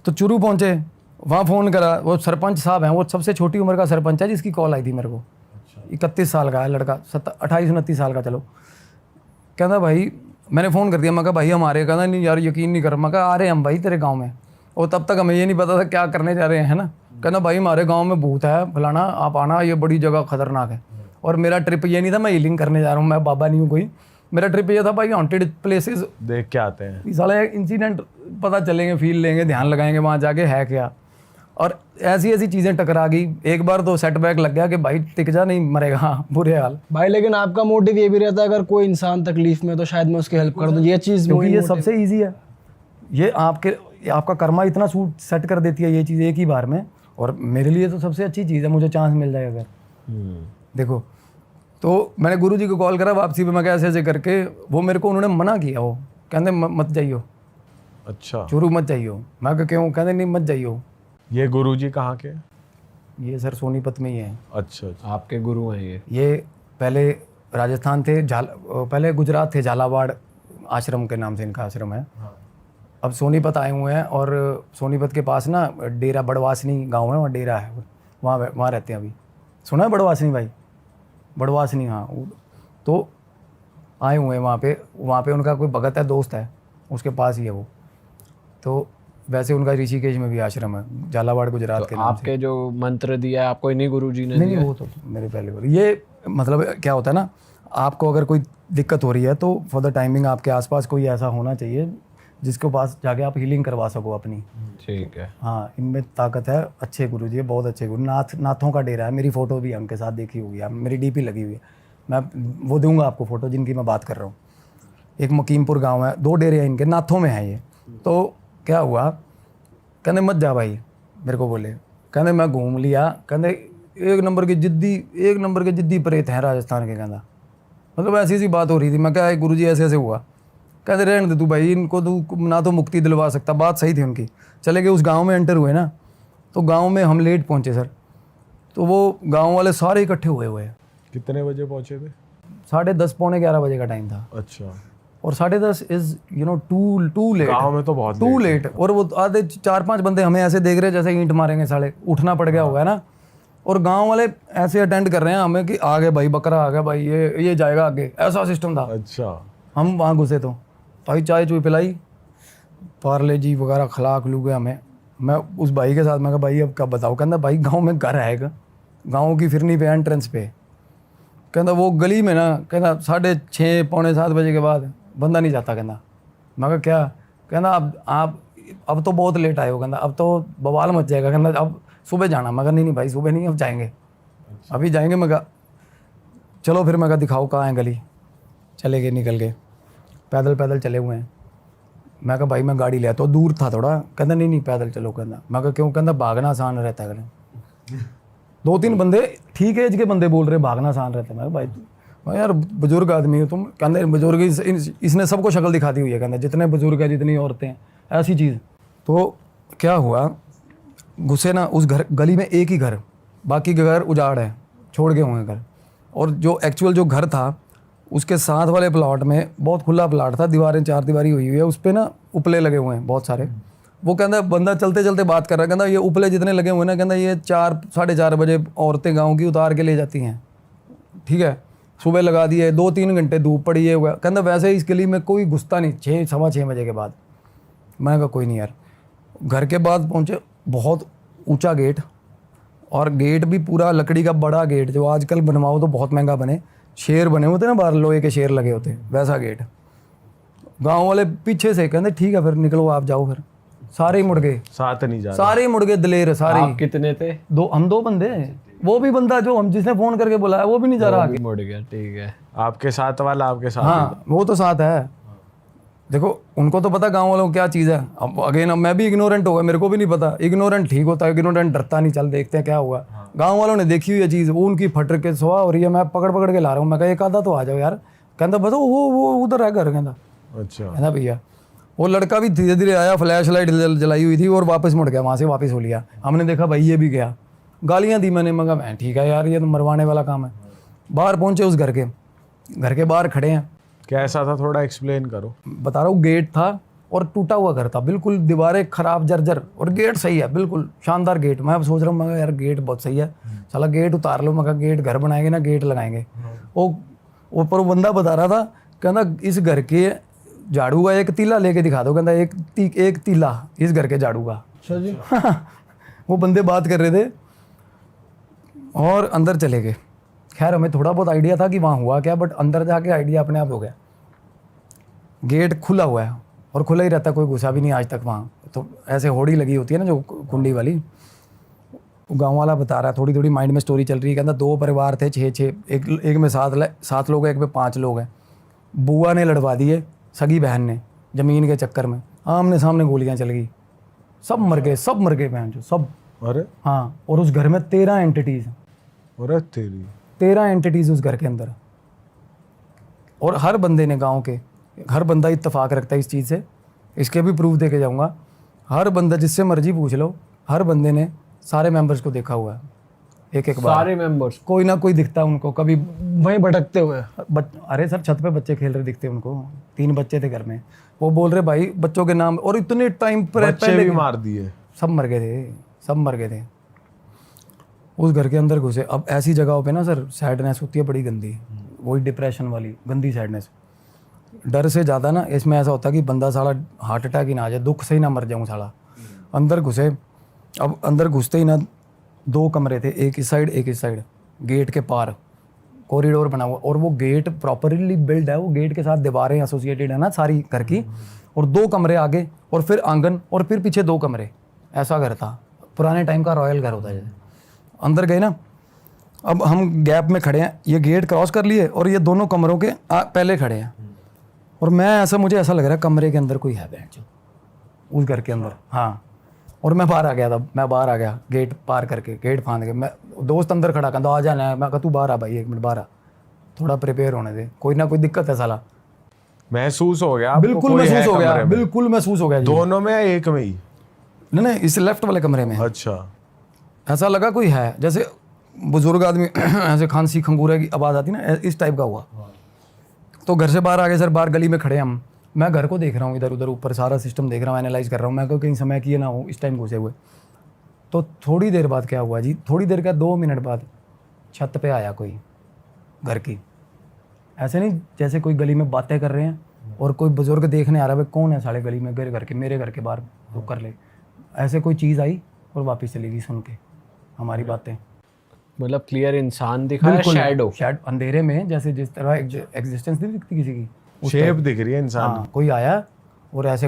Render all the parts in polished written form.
तो चुरू पहुँचे, वहाँ फ़ोन करा, वो सरपंच साहब हैं, वो सबसे छोटी उम्र का सरपंच है जिसकी कॉल आई थी मेरे को। 31 साल का है लड़का, 28-29 साल का। चलो, कहता भाई, मैंने फ़ोन कर दिया, मैं कहा भाई हम आ रहे हैं। कहता नहीं यार यकीन नहीं कर। मैं कहा आ रहे हैं हम भाई तेरे गांव में। और तब तक हमें ये नहीं पता था क्या करने जा रहे हैं, है ना। कहना भाई हमारे गांव में भूत है फलाना, आप आना, ये बड़ी जगह खतरनाक है। और मेरा ट्रिप ये नहीं था मैं हीलिंग करने जा रहा हूँ, मैं बाबा नहीं हूँ कोई। मेरा ट्रिप ये था भाई हॉन्टेड प्लेसेस देख के आते हैं, साला इंसिडेंट पता चलेंगे, फील लेंगे, ध्यान लगाएंगे वहाँ जाके है क्या। और ऐसी ऐसी चीज़ें टकरा गई। एक बार तो सेटबैक लग गया कि भाई टिक जा, नहीं मरेगा, बुरे हाल भाई। लेकिन आपका मोटिव ये भी रहता है अगर कोई इंसान तकलीफ में तो शायद मैं उसकी हेल्प कर दूं, ये चीज़ क्योंकि ये सबसे ईजी है। ये आपका कर्मा इतना सूट सेट कर देती है ये चीज़ एक ही बार में। और मेरे लिए तो सबसे अच्छी चीज़ है, मुझे चांस मिल जाए अगर। देखो, तो मैंने गुरुजी को कॉल करा वापसी पे, मैं क्या ऐसे ऐसे करके, वो मेरे को उन्होंने मना किया। वो कहते मत जाइयो, अच्छा चुरू मत जाइयो। मैं कहा क्यों? कहते नहीं मत जाइयो। ये गुरुजी कहाँ के? ये सर सोनीपत में ही है। अच्छा, आपके गुरु हैं ये पहले राजस्थान थे, पहले गुजरात थे, झालावाड़ आश्रम के नाम से इनका आश्रम है। अब सोनीपत आए हुए हैं। और सोनीपत के पास ना डेरा बड़वासनी गांव है, वहाँ डेरा है, वहाँ रहते हैं अभी। सुना है बड़वासनी भाई? बड़वासनी, हाँ। तो आए हुए हैं वहाँ पे उनका कोई भगत है, दोस्त है, उसके पास ही है वो। तो वैसे उनका ऋषिकेश में भी आश्रम है, झालावाड़ गुजरात तो के नाम आपके जो मंत्र दिया है आपको इन्हीं गुरुजी ने नहीं, वो तो मेरे पहले बोले। ये मतलब क्या होता है ना, आपको अगर कोई दिक्कत हो रही है तो फॉर द टाइमिंग आपके आसपास कोई ऐसा होना चाहिए जिसके पास जाके आप हीलिंग करवा सको अपनी। ठीक है। हाँ, इनमें ताकत है। अच्छे गुरु जी, बहुत अच्छे गुरु। नाथों का डेरा है, मेरी फ़ोटो भी है उनके साथ, देखी होगी आप, मेरी डीपी लगी हुई है। मैं वो दूंगा आपको फ़ोटो जिनकी मैं बात कर रहा हूँ। एक मकीमपुर गाँव है, 2 डेरे हैं इनके, नाथों में है ये। तो क्या हुआ, कहते मत जा भाई, मेरे को बोले। कहते मैं घूम लिया, कहते एक नंबर के जिद्दी प्रेत हैं राजस्थान के। कहना मतलब ऐसी सी बात हो रही थी। मैं क्या गुरुजी ऐसे ऐसे हुआ। कहते रहने दे तू भाई, इनको तू ना तो मुक्ति दिलवा सकता। बात सही थी उनकी। चले गए, उस गांव में एंटर हुए ना, तो गांव में हम लेट पहुंचे सर। तो वो गांव वाले सारे इकट्ठे हुए हैं। कितने बजे पहुंचे थे? 10:30 पौने 11 बजे का टाइम था। अच्छा। और 10:30 इज टू लेट। गाँव में तो बहुत टू लेट। और वो आधे 4-5 बंदे हमें ऐसे देख रहे जैसे ईंट मारेंगे साले, उठना पड़ गया होगा ना। और गांव वाले ऐसे अटेंड कर रहे हैं हमें कि आ गए भाई, बकरा आ गया भाई, ये जाएगा आगे, ऐसा सिस्टम था। अच्छा। हम वहाँ घुसे तो भाई चाय चुई पिलाई, पार्ले जी वगैरह खिला खलू गए हमें। मैं उस भाई के साथ, मैं कहा भाई अब क्या बताओ। कहता भाई गांव में घर है, गांव की फिरनी पे एंट्रेंस पे। कहता वो गली में ना, कहता 6:30 पौने 7 बजे के बाद बंदा नहीं जाता। कहता मैं कहा क्या? कहता अब तो बहुत लेट आए हो। कहता अब तो बवाल मच जाएगा। कहता अब सुबह जाना। मैं कहा नहीं भाई सुबह नहीं, अब जाएंगे, अभी जाएंगे। मैं कहा चलो फिर। मैं कहा दिखाओ कहाँ है गली। चले गए, निकल गए, पैदल चले हुए हैं। मैं कहा भाई मैं गाड़ी ले आता हूँ, दूर था थोड़ा। कहता नहीं पैदल चलो। कहता मैं कहा क्यों? कहता भागना आसान रहता है। कहते 2-3 बंदे ठीक एज के बंदे बोल रहे भागना आसान रहता है। मैं भाई मैं यार बुजुर्ग आदमी हो तुम। कहते बुजुर्ग इसने सबको शक्ल दिखाती हुई है। कहते जितने बुजुर्ग है, जितनी औरतें हैं, ऐसी चीज़। तो क्या हुआ, घुसे ना उस गली में, एक ही घर, बाकी घर उजाड़ है, छोड़ गए हुए घर। और जो एक्चुअल जो घर था उसके साथ वाले प्लॉट में, बहुत खुला प्लॉट था, दीवारें 4 दीवारी हुई है, उस पर ना उपले लगे हुए हैं बहुत सारे। वो कहता बंदा चलते चलते बात कर रहा है। कहता ये उपले जितने लगे हुए ना, कहता ये 4-4:30 बजे औरतें गाँव की उतार के ले जाती हैं। ठीक है, सुबह लगा दिए, 2-3 घंटे धूप पड़ी है हुआ। कहता वैसे इस गली में कोई घुसता नहीं 6-6:15 बजे के बाद। मैंने कहा कोई नहीं यार। घर के बाद पहुँचे, बहुत ऊंचा गेट, और गेट भी पूरा लकड़ी का बड़ा गेट, जो आजकल बनवाओ तो बहुत महंगा बने, शेर बने होते ना बाहर, लोहे के शेर लगे होते, वैसा गेट। गांव वाले पीछे से कहते ठीक है फिर निकलो आप जाओ। फिर सारे ही मुड़ गए, साथ नहीं जा सारे ही मुड़ गए, दलेर सारे। आप कितने थे? हम 2 बंदे। वो भी बंदा जो हम जिसने फोन करके बुलाया वो भी नहीं जा रहा आगे, मुड़ गया। ठीक है। आपके साथ वाला आपके साथ? हाँ, वो तो साथ है। देखो उनको तो पता गांव वालों को क्या चीज़ है। अब अगेन मैं भी इग्नोरेंट हो गया, मेरे को भी नहीं पता। इग्नोरेंट ठीक होता है, इग्नोरेंट डरता नहीं, चल देखते हैं क्या हुआ। गांव वालों ने देखी हुई है चीज़, वो उनकी फट के सुहा हो रही है, मैं पकड़ के ला रहा हूँ। मैं कहा एक आधा तो आ जाओ यार। कहता बताओ वो उधर है घर। कहता अच्छा। है ना भैया। वो लड़का भी धीरे धीरे आया, फ्लैश लाइट जलाई हुई थी, और वापस मुड़ गया, वहाँ से वापस हो लिया। हमने देखा भाई ये भी गया, गालियाँ दी मैंने। मगा मैं ठीक है यार, ये तो मरवाने वाला काम है। बाहर पहुँचे उस घर के बाहर खड़े हैं। कैसा था, थोड़ा एक्सप्लेन करो। बता रहा हूँ, गेट था, और टूटा हुआ घर था बिल्कुल, दीवारें खराब जर्जर, और गेट सही है बिल्कुल शानदार गेट। मैं अब सोच रहा हूँ मैं यार गेट बहुत सही है, साला गेट उतार लो, मैं गेट घर बनाएंगे ना गेट लगाएंगे। वो पर वो बंदा बता रहा था, कहना इस घर के झाड़ू का एक तीला लेके दिखा दो, कहता एक तीला इस घर के झाड़ू का। अच्छा जी। वो बंदे बात कर रहे थे और अंदर चले गए। खैर हमें थोड़ा बहुत आइडिया था कि वहाँ हुआ क्या, बट अंदर जाके आइडिया अपने आप हो गया। गेट खुला हुआ है और खुला ही रहता, कोई घुसा भी नहीं आज तक वहाँ। तो ऐसे होड़ी लगी होती है ना जो कुंडी वाली, गांव वाला बता रहा है, थोड़ी थोड़ी माइंड में स्टोरी चल रही है। कहता 2 परिवार थे, 6 एक में 7 लोग हैं, एक में 5 लोग हैं। बुआ ने लड़वा दिए सगी बहन ने ज़मीन के चक्कर में, आमने सामने गोलियां चल गई, सब मर गए बहन जो सब। अरे हाँ, और उस घर में 13 एंटिटीज, अरे तेरी 13 एंटिटीज उस घर के अंदर। और हर बंदे ने, गांव के हर बंदा इत्तेफाक रखता है इस चीज़ से, इसके भी प्रूफ दे के जाऊँगा। हर बंदा, जिससे मर्जी पूछ लो, हर बंदे ने सारे मेंबर्स को देखा हुआ है एक बार। सारे मेंबर्स कोई ना कोई दिखता है उनको, कभी वहीं भटकते हुए। अरे सर छत पे बच्चे खेल रहे दिखते उनको, 3 बच्चे थे घर में। वो बोल रहे भाई बच्चों के नाम, और इतने टाइम पर बच्चे भी मार दिए, सब मर गए थे उस घर के अंदर घुसे। अब ऐसी जगहों पे ना सर सैडनेस होती है बड़ी गंदी, वही डिप्रेशन वाली गंदी सैडनेस। डर से ज़्यादा ना इसमें ऐसा होता है कि बंदा साला हार्ट अटैक ही ना आ जाए, दुख से ही ना मर जाऊँ साला। अंदर घुसे, अब अंदर घुसते ही ना 2 कमरे थे, एक इस साइड, गेट के पार कॉरिडोर बना हुआ, और वो गेट प्रॉपरली बिल्ड है, वो गेट के साथ दीवारें एसोसिएटेड है ना सारी घर की, और 2 कमरे आगे, और फिर आंगन, और फिर पीछे 2 कमरे। ऐसा घर था, पुराने टाइम का रॉयल घर होता है जैसे। अंदर गए ना, अब हम गैप में खड़े हैं, ये गेट क्रॉस कर लिए और ये दोनों कमरों के पहले खड़े हैं, और मुझे ऐसा लग रहा है कमरे के अंदर कोई है बैठ उस घर के अंदर। हाँ, और मैं बाहर आ गया गेट पार करके, गेट फांद के। मैं दोस्त अंदर खड़ा कहता आ जाना है, मैं कहा तू बाहर आ भाई, 1 मिनट बाहर आ, थोड़ा प्रिपेयर होने दे, कोई ना कोई दिक्कत है साला। महसूस हो गया आपको बिल्कुल कोई है महसूस हो गया, कमरे में? बिल्कुल महसूस हो गया जी। दोनों में या एक में ही? नहीं, इस लेफ्ट वाले कमरे में। अच्छा, ऐसा लगा कोई है, जैसे बुजुर्ग आदमी ऐसे खांसी खंगूरे की आवाज़ आती ना, इस टाइप का हुआ। तो घर से बाहर आ गए सर, बाहर गली में खड़े हम। मैं घर को देख रहा हूँ, इधर उधर ऊपर सारा सिस्टम देख रहा हूँ, एनालाइज कर रहा हूँ। मैं कहीं समय किए ना हो इस टाइम घुसे हुए। तो थोड़ी देर बाद क्या हुआ जी, थोड़ी देर का 2 मिनट बाद छत पे आया कोई घर की। ऐसे नहीं जैसे कोई गली में बातें कर रहे हैं और कोई बुजुर्ग देखने आ रहा है, भाई कौन है साले गली में, मेरे घर के बाहर वो कर ले। ऐसे कोई चीज़ आई और वापस चली गई सुन के हमारी बातें। मतलब क्लियर इंसान दिखा है, शैडो अंधेरे में, जैसे जिस तरह एग्जिस्टेंस नहीं दिखती किसी की, शेप दिख रही है इंसान। हाँ, कोई आया और ऐसे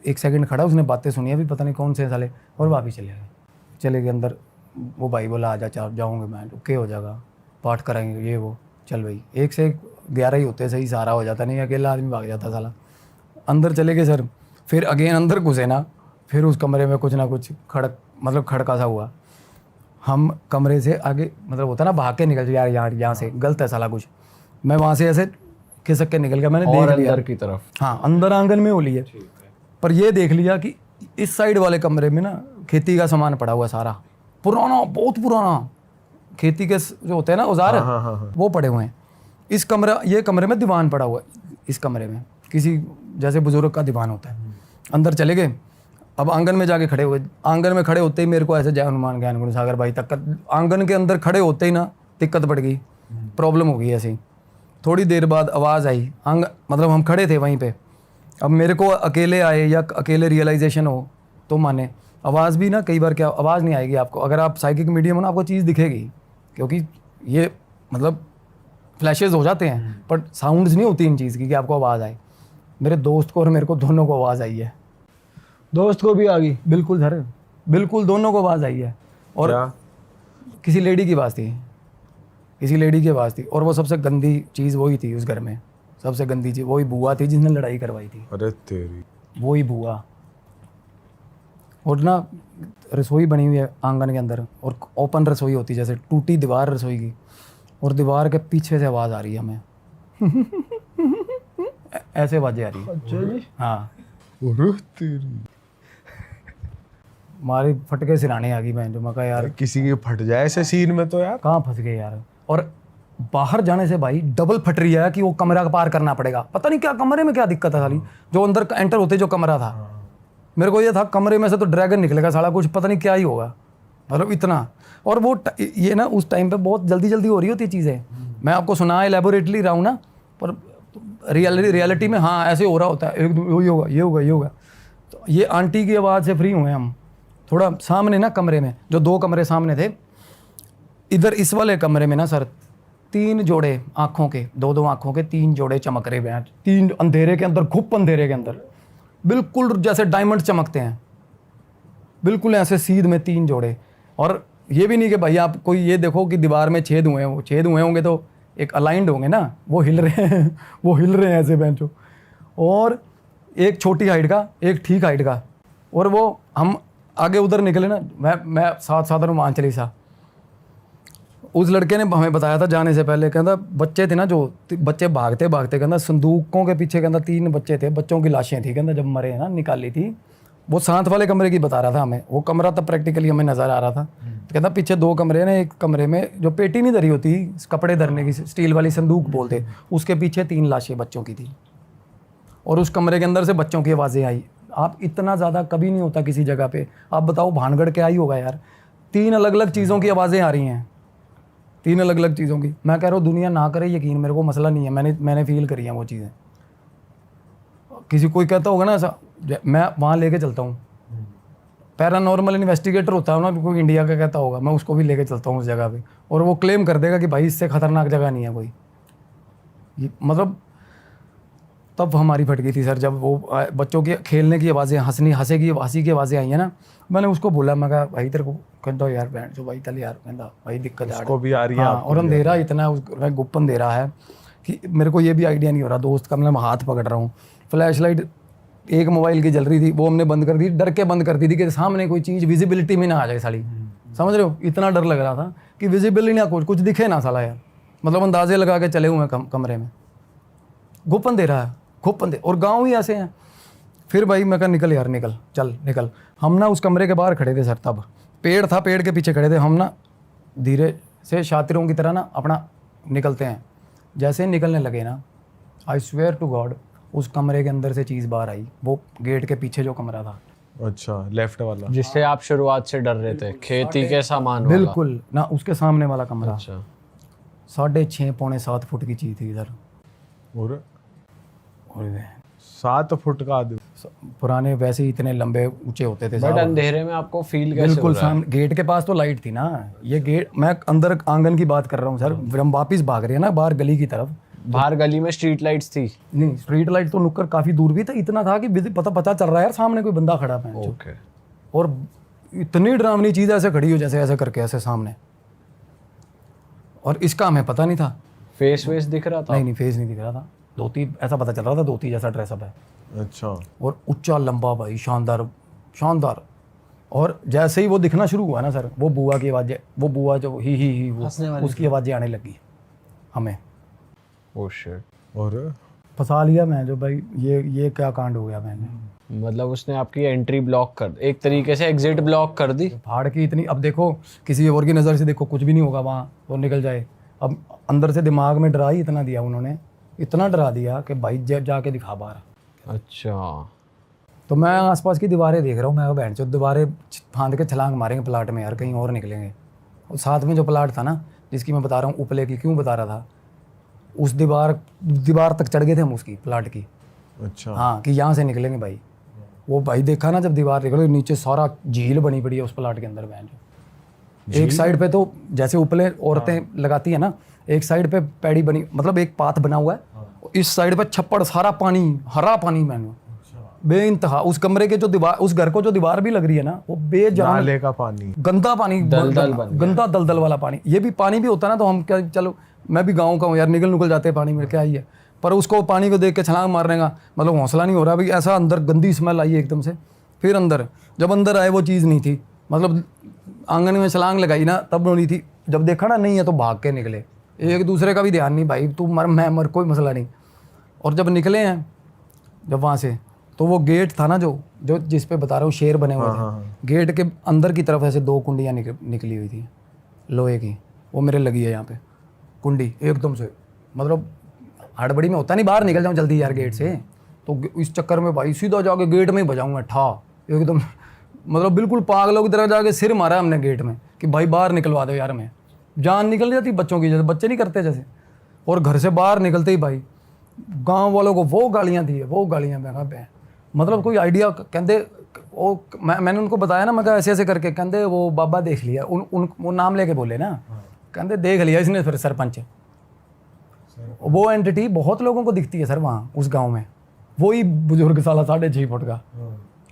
1 सेकंड खड़ा, उसने बातें सुनी अभी पता नहीं कौन से साले, और वापस चले गए अंदर। वो भाई बोला आ जा, जाऊँगे मैं, ओके हो जाएगा, पाठ कराएंगे ये वो। चल भाई, 1 से 11 ही होते, सही सारा हो जाता, नहीं अकेला आदमी भाग जाता साला। अंदर चले गए सर, फिर अगेन अंदर घुसे ना, फिर उस कमरे में कुछ ना कुछ खड़का सा हुआ। हम कमरे से आगे, मतलब होता ना भाग के निकल यार यहाँ से गलत है साला कुछ। मैं वहाँ से ऐसे खिसक के निकल गया, मैंने देख लिया अंदर की तरफ। हाँ, अंदर आंगन में होली है, पर ये देख लिया कि इस साइड वाले कमरे में ना खेती का सामान पड़ा हुआ सारा, पुराना, बहुत पुराना खेती के जो होते हैं ना औजार, वो पड़े हुए हैं। ये कमरे में दीवान पड़ा हुआ है, इस कमरे में किसी जैसे बुजुर्ग का दीवान होता है। अंदर चले गए, अब आंगन में जाके खड़े हुए। आंगन में खड़े होते ही मेरे को ऐसे जय हनुमान ज्ञान गुण सागर भाई तक, आंगन के अंदर खड़े होते ही ना दिक्कत पड़ गई, प्रॉब्लम हो गई ऐसी। थोड़ी देर बाद आवाज़ आई, मतलब हम खड़े थे वहीं पे। अब मेरे को अकेले आए या अकेले रियलाइजेशन हो तो माने, आवाज़ भी ना कई बार क्या आवाज़ नहीं आएगी आपको, अगर आप साइकिक मीडियम हो ना आपको चीज़ दिखेगी, क्योंकि ये मतलब फ्लैशेज हो जाते हैं, पर साउंड्स नहीं होती इन चीज़ की कि आपको आवाज़ आए। मेरे दोस्त को और मेरे को दोनों को आवाज़ आई है। दोस्त को भी आ गई? बिल्कुल सर, बिल्कुल दोनों को आवाज़ आई है। और किसी लेडी की आवाज़ थी, और वो सबसे गंदी चीज़ वही थी उस घर में, सबसे गंदी चीज़ वही बुआ थी जिसने लड़ाई करवाई थी। अरे तेरी, वही बुआ। और ना रसोई बनी हुई है आंगन के अंदर, और ओपन रसोई होती है, जैसे टूटी दीवार रसोई की, और दीवार के पीछे से आवाज़ आ रही है हमें ऐसे आवाज़ें आ रही है। अच्छा जी। हाँ, अरे तेरी, हमारी फटके सिराने आ गई मैं, जो मैं कहा यार किसी की फट जाए ऐसे सीन में तो यार। कहाँ फंस गए यार। और बाहर जाने से भाई डबल फट रही है कि वो कमरा पार करना पड़ेगा। पता नहीं क्या कमरे में क्या दिक्कत है साली, जो अंदर एंटर होते जो कमरा था, मेरे को ये था कमरे में से तो ड्रैगन निकलेगा साला, कुछ पता नहीं क्या ही होगा, मतलब इतना। और वो ये ना उस टाइम पे बहुत जल्दी जल्दी हो रही होती चीज़ें। मैं आपको सुना एलेबोरेटली रहा हूँ ना, पर रियलिटी में हाँ ऐसे हो रहा होता है, एक ये होगा ये होगा ये होगा। तो ये आंटी की आवाज़ से फ्री हुए हम। थोड़ा सामने ना कमरे में, जो 2 कमरे सामने थे, इधर इस वाले कमरे में ना सर 3 जोड़े आँखों के, 2-2 आँखों के 3 जोड़े चमक रहे हैं, 3 अंधेरे के अंदर, घुप अंधेरे के अंदर, बिल्कुल जैसे डायमंड चमकते हैं, बिल्कुल ऐसे सीध में 3 जोड़े। और ये भी नहीं कि भाई आप कोई ये देखो कि दीवार में छेद हुए हैं, वो छेद हुए होंगे तो एक अलाइंड होंगे ना, वो हिल रहे हैं वो हिल रहे हैं ऐसे बेंचो। और एक छोटी हाइट का, एक ठीक हाइट का। और वो हम आगे उधर निकले ना, मैं साथ हनुमान चालीसा, उस लड़के ने हमें बताया था जाने से पहले, कहता बच्चे थे ना जो बच्चे भागते भागते, कहता संदूकों के पीछे, कहता 3 बच्चे थे, बच्चों की लाशें थी, कहता जब मरे हैं ना निकाली थी। वो साथ वाले कमरे की बता रहा था हमें, वो कमरा तब प्रैक्टिकली हमें नज़र आ रहा था। तो कहता पीछे 2 कमरे ने, एक कमरे में जो पेटी नहीं धरी होती कपड़े धरने की, स्टील वाली संदूक बोलते, उसके पीछे 3 लाशें बच्चों की थी। और उस कमरे के अंदर से बच्चों की आवाज़ें आई। आप इतना ज़्यादा कभी नहीं होता किसी जगह पे, आप बताओ भानगढ़ क्या ही होगा यार। 3 अलग अलग चीज़ों की आवाज़ें आ रही हैं, 3 अलग अलग चीज़ों की। मैं कह रहा हूँ दुनिया ना करे यकीन, मेरे को मसला नहीं है, मैंने फील करी है वो चीज़ें। किसी कोई कहता होगा ना ऐसा, मैं वहाँ लेके चलता हूँ। पैरानॉर्मल इन्वेस्टिगेटर होता है ना कोई इंडिया का, कहता होगा, मैं उसको भी लेके चलता हूँ उस जगह पे, और वो क्लेम कर देगा कि भाई इससे खतरनाक जगह नहीं है कोई। मतलब तब हमारी फट गई थी सर, जब वो बच्चों की खेलने की आवाज़ें, हंसी की आवाज़ें आई है ना। मैंने उसको बोला, मैं कहा भाई तेरे को, कहता यार बैंड जो भाई तल यार, कहता भाई दिक्कत उसको भी आ रही है। हाँ, और अंधेरा इतना गुप्त अंधेरा है कि मेरे को ये भी आइडिया नहीं हो रहा। दोस्त का मैं हाथ पकड़ रहा हूँ, फ्लैश लाइट एक मोबाइल की जल रही थी, वो हमने बंद कर दी, डर के बंद कर दी थी कि सामने कोई चीज़ विजिबिलिटी में ना आ जाए साली, समझ रहे हो। इतना डर लग रहा था कि विजिबिलिटी ना कुछ दिखे ना साला यार, मतलब अंदाजे लगा के चले हुए हैं कमरे में, गुप्त अंधेरा है, खूब अंधेरा, और गाँव ही ऐसे हैं। फिर भाई मैं कहा निकल यार, निकल, चल निकल। हम ना उस कमरे के बाहर खड़े थे सर, तब पेड़ था, पेड़ के पीछे खड़े थे हम ना, धीरे से शातिरों की तरह ना अपना निकलते हैं। जैसे ही निकलने लगे ना, आई स्वेयर टू गॉड, उस कमरे के अंदर से चीज़ बाहर आई, वो गेट के पीछे जो कमरा था। अच्छा, लेफ्ट वाला, जिससे आप शुरुआत से डर रहे थे, खेती के सामान वाला। बिल्कुल ना, उसके सामने वाला कमरा। अच्छा, 6.5 पौने 7 फुट की चीज़ थी इधर। और और 7 फुट का आदमी, पुराने वैसे ही इतने लंबे ऊंचे होते थे बट साहब। अंधेरे में आपको फील कैसे हो बिल्कुल रहा है? सामने गेट के पास तो लाइट थी ना, ये गेट, मैं अंदर आंगन की बात कर रहा हूँ सर। हम वापिस भाग रहे हैं ना बाहर गली की तरफ, बाहर गली में स्ट्रीट लाइट्स थी? नहीं स्ट्रीट लाइट तो नुक्कर काफी दूर भी था, इतना था कि पता चल रहा है यार सामने कोई बंदा खड़ा है। ओके। और इतनी डरावनी चीज ऐसे खड़ी हो, जैसे ऐसे करके ऐसे सामने, और इसका हमें पता नहीं था। फेस वेस दिख रहा था? नहीं फेस नहीं दिख रहा था, धोती ऐसा पता चल रहा था, धोती जैसा ड्रेसअप है। अच्छा, और ऊंचा लंबा भाई, शानदार। और जैसे ही वो दिखना शुरू हुआ ना सर, वो बुआ की आवाज़ें, वो बुआ जो ही वो उसकी आवाज़ें आने लगी हमें। Oh shit. और फंसा लिया मैं, जो भाई ये क्या कांड हो गया मैंने। मतलब उसने आपकी एंट्री ब्लॉक कर, एक तरीके से एग्जिट ब्लॉक कर दी। फाड़ की इतनी, अब देखो किसी और की नज़र से देखो कुछ भी नहीं होगा वहाँ, तो निकल जाए। अब अंदर से दिमाग में डरा ही इतना दिया उन्होंने, इतना डरा दिया कि भाई जब जाके दिखा बाहर। अच्छा, तो मैं आसपास की दीवारें देख रहा हूँ, मैं बहन चो दीवारें फांद के छलांग मारेंगे प्लाट में यार, कहीं और निकलेंगे। और साथ में जो प्लाट था ना, जिसकी मैं बता रहा हूँ उपले की, क्यों बता रहा था, उस दीवार तक चढ़ गए थे हम उसकी प्लाट की। अच्छा, हाँ, कि यहाँ से निकलेंगे भाई। वो भाई देखा ना, जब दीवार निकले नीचे सारा झील बनी पड़ी है उस प्लाट के अंदर बहन चो। एक साइड पे तो जैसे उपले औरतें लगाती है ना, एक साइड पे पैड़ी बनी, मतलब एक पाथ बना हुआ है, इस साइड पे छप्पड़, सारा पानी, हरा पानी मैंने बेइंतहा। उस कमरे के जो दीवार, उस घर को जो दीवार भी लग रही है ना, वो बेजान नाले का पानी, गंदा पानी, गंदा दलदल वाला पानी। ये भी पानी भी होता ना, तो हम क्या, चलो मैं भी गाँव का हूँ यार, निकल जाते हैं पानी में, क्या ही है। पर उसको पानी को देख के छलांग मारने का मतलब हौसला नहीं हो रहा भाई। ऐसा अंदर गंदी स्मेल आई एकदम से। फिर जब अंदर आए वो चीज़ नहीं थी, मतलब आंगन में छलांग लगाई ना तब नहीं थी, जब देखा ना नहीं है तो भाग के निकले। एक दूसरे का भी ध्यान नहीं, भाई तू मर मैं मर, कोई मसला नहीं। और जब निकले हैं जब वहाँ से, तो वो गेट था ना जो जिस पे बता रहा हूँ शेर बने हुए थे, गेट के अंदर की तरफ ऐसे 2 कुंडियाँ निकली हुई थी लोहे की, वो मेरे लगी है यहाँ पे। कुंडी एकदम से, मतलब हड़बड़ी में होता नहीं बाहर निकल जाऊँ जल्दी यार गेट से, तो इस चक्कर में भाई सीधा जाके गेट में ही बजाऊँ मैं ठा एकदम, मतलब बिल्कुल पागलों की तरह जाके सिर मारा हमने गेट में कि भाई बाहर निकलवा दो यार, हमें जान निकल जाती बच्चों की, जैसे बच्चे नहीं करते जैसे। और घर से बाहर निकलते ही भाई गांव वालों को वो गालियां दी है, वो गालियां, मैं कहा मतलब कोई आइडिया, कहते वो मैंने उनको बताया ना, मैं कहा ऐसे ऐसे करके, कहते वो बाबा देख लिया, वो नाम लेके बोले ना, कहते देख लिया इसने फिर सरपंच। वो एंटिटी बहुत लोगों को दिखती है सर वहाँ उस गांव में, वही बुजुर्ग साला 6.5 फुट का,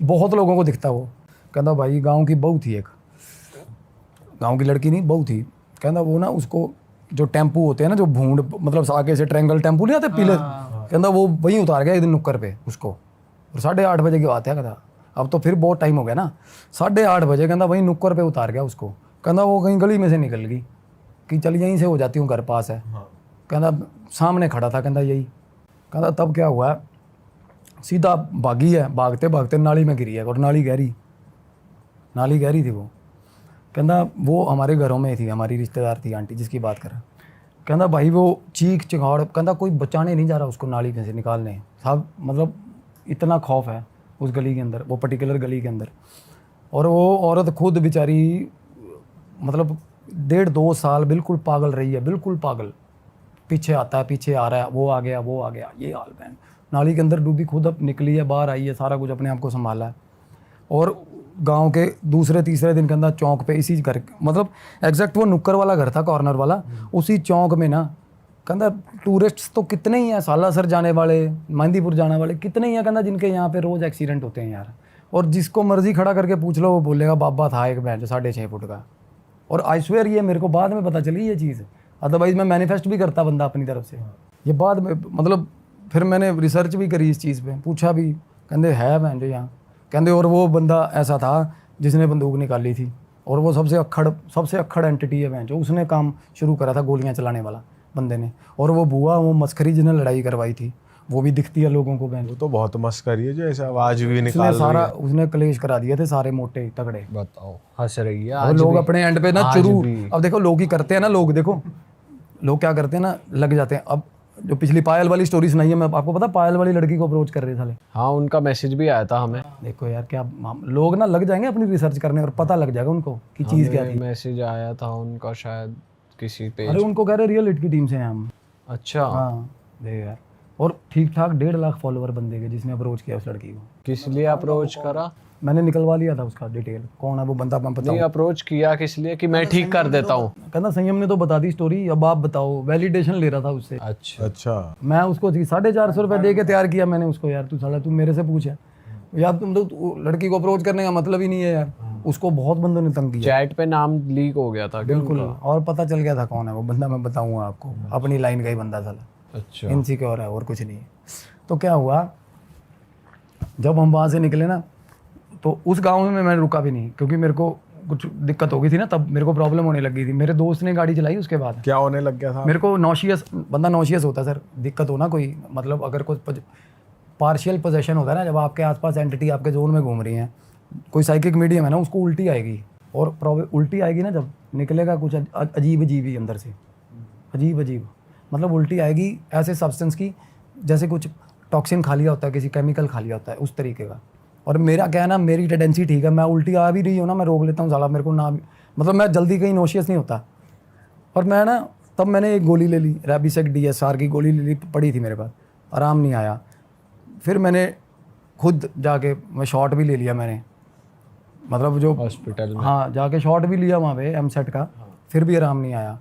बहुत लोगों को दिखता वो। कहता भाई गांव की बहू थी एक, गांव की लड़की नहीं बहू थी, कहता वो ना उसको जो टेम्पू होते हैं ना, जो भूंड मतलब आगे से ट्रायंगल टेम्पू नहीं आते पीले, कहता वो वहीं उतार गया एक दिन नुक्कर पे उसको, और 8:30 बजे की बात है। कहता अब तो फिर बहुत टाइम हो गया ना, 8:30 बजे कहता वहीं नुक्कर पे उतार गया उसको। कहता वो कहीं गली में से निकल गई कि चल यहीं से हो जाती हूँ, घर पास है। कहता सामने खड़ा था, कहता यही, कहता तब क्या हुआ, सीधा भागी है, भागते भागते नाली में गिरी है, और नाली गहरी थी वो। कहता वो हमारे घरों में थी, हमारी रिश्तेदार थी आंटी जिसकी बात कर रहा। कहता भाई वो चीख चिहाड़, कहता कोई बचाने नहीं जा रहा उसको नाली में से निकालने, साहब मतलब इतना खौफ है उस गली के अंदर, वो पर्टिकुलर गली के अंदर। और वो औरत खुद बेचारी मतलब 1.5-2 साल बिल्कुल पागल रही है, बिल्कुल पागल, पीछे आता है पीछे आ रहा है, वो आ गया, ये हाल बहन, नाली के अंदर डूबी, खुद अब निकली है, बाहर आई है, सारा कुछ अपने आप को संभाला है। और गांव के दूसरे तीसरे दिन के अंदर चौक पे इसी घर, मतलब एग्जैक्ट वो नुक्कर वाला घर था, कॉर्नर वाला, उसी चौक में ना कहता टूरिस्ट्स तो कितने ही हैं, सालासर जाने वाले, मेहंदीपुर जाने वाले कितने ही हैं, कहता जिनके यहाँ पे रोज़ एक्सीडेंट होते हैं यार। और जिसको मर्जी खड़ा करके पूछ लो वो बोलेगा बाबा था एक बैंड जो 6.5 फुट का। और आई स्वेयर ये मेरे को बाद में पता चली ये चीज़, अदरवाइज़ मैं मैनिफेस्ट भी करता बंदा अपनी तरफ से, ये बाद में मतलब फिर मैंने रिसर्च भी करी इस चीज़ पे, पूछा भी, कहते है बैंड जो यहाँ, कहते और वो बंदा ऐसा था जिसने बंदूक निकाली थी, और वो सबसे अक्खड़ एंटिटी है बैंड जो, उसने काम शुरू करा था गोलियाँ चलाने वाला बंदे ने। और वो बुआ वो मस्खरी जिसने लड़ाई करवाई थी वो भी दिखती है लोगों को बैंड, वो तो बहुत मस्करी है जो ऐसा आवाज भी उसने निकाल सारा उसने कलेश करा दिए थे सारे मोटे तगड़े। बताओ हंस रही है और आज लोग भी। अपने एंड पे ना आज चुरू, भी। अब देखो लोग ही करते हैं ना, लोग देखो लोग क्या करते हैं ना, लग जाते हैं। अब जो पिछली पायल वाली स्टोरी सुनाई है, मैं आपको पता पायल वाली लड़की को अप्रोच कर रहे थे, हाँ उनका मैसेज भी आया था हमें, देखो यार क्या लोग ना लग जाएंगे अपनी रिसर्च करने और पता लग जाएगा उनको कि चीज़ क्या थी। मैसेज आया था उनका शायद किसी पे। अरे उनको कह रहे रियल हिट की टीम से हैं हम। अच्छा हाँ देख यार, और ठीक ठाक 1.5 लाख फॉलोअर बंदे के जिसने अप्रोच किया उस लड़की को। किस लिए अप्रोच करा? मैंने निकलवा लिया था उसका डिटेल, कौन है वो बंदा, मैं नहीं बताऊँ। अप्रोच किया किस लिए कि मैं ठीक कर देता हूँ? कहना संयम ने तो बता दी स्टोरी, अब आप बताओ, वैलिडेशन ले रहा था उससे। अच्छा अच्छा मैं उसको 450 रुपये दे के तैयार किया मैंने उसको, यार तू साला तू मेरे से पूछ यार, तुम तो लड़की को अप्रोच करने का मतलब ही नहीं है यार, उसको बहुत बंदों ने तंग किया। चैट पे नाम लीक हो गया था क्या बिल्कुल, उनका? और पता चल गया था कौन है वो बंदा, मैं बताऊंगा आपको, अपनी लाइन का ही बंदा साला, अच्छा इनसिक्योर है और कुछ नहीं है। तो क्या हुआ, जब हम वहाँ से निकले ना, तो उस गांव में मैं रुका भी नहीं, क्योंकि मेरे को कुछ दिक्कत हो गई थी ना, तब मेरे को प्रॉब्लम होने लगी थी। मेरे दोस्त ने गाड़ी चलाई उसके बाद, क्या होने लग गया था? मेरे को नॉशियस, बंदा नॉशियस होता है सर, दिक्कत हो ना कोई, मतलब अगर कोई पार्शियल पोजेशन होता है ना, जब आपके आसपास एंटिटी आपके जोन में घूम रही हैं, कोई साइकिक मीडियम है ना, उसको उल्टी आएगी, और उल्टी आएगी ना जब निकलेगा कुछ अजीब अजीब ही अंदर से, अजीब मतलब उल्टी आएगी ऐसे सब्सटेंस की जैसे कुछ टॉक्सिन खा लिया होता है, किसी केमिकल खा लिया होता है, उस तरीके का। और मेरा क्या है ना, मेरी टेंडेंसी ठीक है, मैं उल्टी आ भी रही हूँ ना, मैं रोक लेता हूँ साला, मेरे को ना मतलब मैं जल्दी कहीं नोशियस नहीं होता। और मैं ना तब मैंने एक गोली ले ली, रेबिसेक DSR की गोली ले ली, पड़ी थी मेरे पास, आराम नहीं आया। फिर मैंने खुद जाके मैं शॉट भी ले लिया मैंने, मतलब जो हॉस्पिटल में। हाँ जाके शॉट भी लिया वहाँ पे MSET का, फिर भी आराम नहीं आया।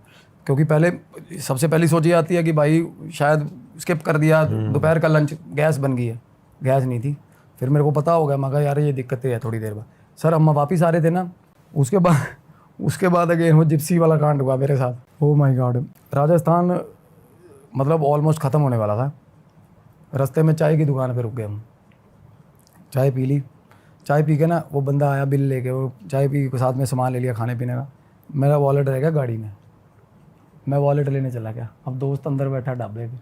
क्योंकि पहले सबसे पहली सोच ये आती है कि भाई शायद स्किप कर दिया, दोपहर का लंच गैस बन गई है, गैस नहीं थी। फिर मेरे को पता हो गया, मैं कहा यार ये दिक्कतें है थोड़ी देर बाद। सर अम्मा वापिस आ रहे थे ना, उसके बाद अगेन वो जिप्सी वाला कांड हुआ मेरे साथ। ओह माय गॉड, राजस्थान मतलब ऑलमोस्ट ख़त्म होने वाला था, रास्ते में चाय की दुकान पे रुक गए हम, चाय पी ली। चाय पी के ना वो बंदा आया बिल लेके, वो चाय पी के साथ में सामान ले लिया खाने पीने का, मेरा वॉलेट रह गया गाड़ी में, मैं वॉलेट लेने चला गया। अब दोस्त अंदर बैठा ढाबे पे,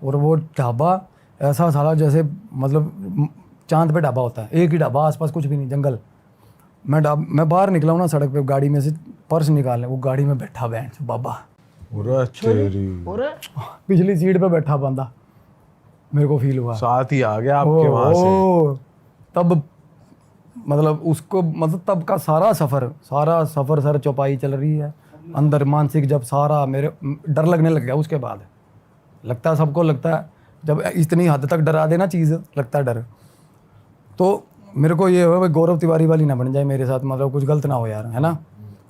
और वो ढाबा ऐसा साला जैसे मतलब चांद पे ढाबा होता है, एक ही ढाबा, आसपास कुछ भी नहीं, जंगल। मैं बाहर निकला हूँ ना सड़क पे, गाड़ी में से पर्स निकालने, वो गाड़ी में बैठा बैंड बाबा, पूरा तेरी और पिछली सीट पे बैठा बंदा, मेरे को फील हुआ। साथ ही आ गया आपके वहां से। ओ, तब मतलब उसको मतलब तब का सारा सफ़र सर चौपाई चल रही है अंदर, मानसिक जब सारा मेरे डर लगने लग गया। उसके बाद लगता है, सबको लगता है जब इतनी हद तक डरा देना चीज़, लगता है डर। तो मेरे को ये हो भाई गौरव तिवारी वाली ना बन जाए मेरे साथ, मतलब कुछ गलत ना हो यार, है ना।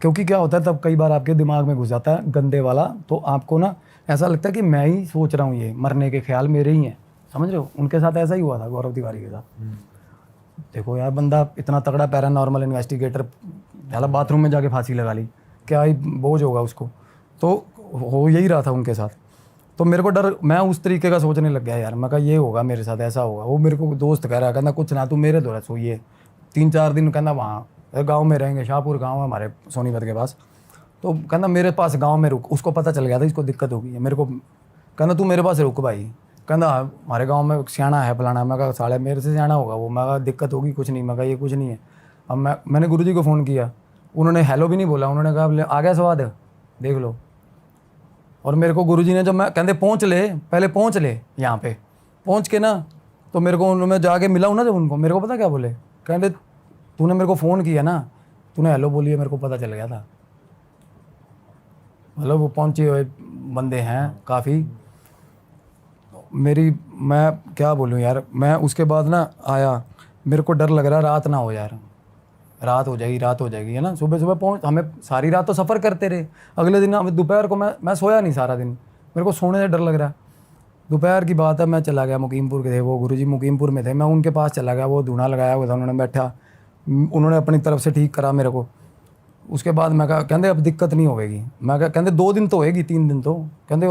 क्योंकि क्या होता है तब कई बार आपके दिमाग में घुस जाता है गंदे वाला, तो आपको ना ऐसा लगता है कि मैं ही सोच रहा हूँ, ये मरने के ख्याल मेरे ही हैं, समझ रहे हो। उनके साथ ऐसा ही हुआ था गौरव तिवारी के साथ। देखो यार, बंदा इतना तगड़ा पैरानॉर्मल इन्वेस्टिगेटर, पहला बाथरूम में जाके फांसी लगा ली, क्या ही बोझ होगा उसको। तो हो यही रहा था उनके साथ। तो मेरे को डर, मैं उस तरीके का सोचने लग गया यार। मैं कहा ये होगा मेरे साथ, ऐसा होगा। वो मेरे को दोस्त कह रहा, कहना कुछ ना तू मेरे दौरा सोइए 3-4 दिन, कहना वहाँ गांव में रहेंगे, शाहपुर गांव है हमारे सोनीपत के पास। तो कहना मेरे पास गांव में रुक। उसको पता चल गया था इसको दिक्कत होगी है मेरे को। कहना तू मेरे पास रुक भाई। कहना हमारे गांव में सियाना है फलाना। मैं कहा साले मेरे से सियाना होगा वो। मैं कहा दिक्कत होगी कुछ नहीं। मैं कहा ये कुछ नहीं है। अब मैंने गुरुजी को फ़ोन किया, उन्होंने हेलो भी नहीं बोला। उन्होंने कहा आ गया स्वाद, देख लो। और मेरे को गुरुजी ने जब मैं कहते पहुँच ले, पहले पहुँच ले यहाँ पे, पहुँच के ना तो मेरे को मैं जाके मिला हूँ ना जब उनको, मेरे को पता क्या बोले, कहते तूने मेरे को फ़ोन किया ना, तूने हेलो बोली है, मेरे को पता चल गया था। मतलब वो पहुँचे हुए बंदे हैं काफ़ी। मैं क्या बोलूँ यार। मैं उसके बाद ना आया, मेरे को डर लग रहा रात ना हो यार, रात हो जाएगी है ना। सुबह पहुँच, हमें सारी रात तो सफ़र करते रहे। अगले दिन हमें दोपहर को मैं सोया नहीं सारा दिन, मेरे को सोने से डर लग रहा है। दोपहर की बात है, मैं चला गया, मुकीमपुर के थे वो गुरुजी, मुकीमपुर में थे। मैं उनके पास चला गया, वो धुना लगाया हुआ था, उन्होंने बैठा, उन्होंने अपनी तरफ से ठीक करा मेरे को। उसके बाद मैं कहा, कहते अब दिक्कत नहीं होगी। मैं कहा कहते 2 दिन तो होएगी, 3 दिन तो कहते।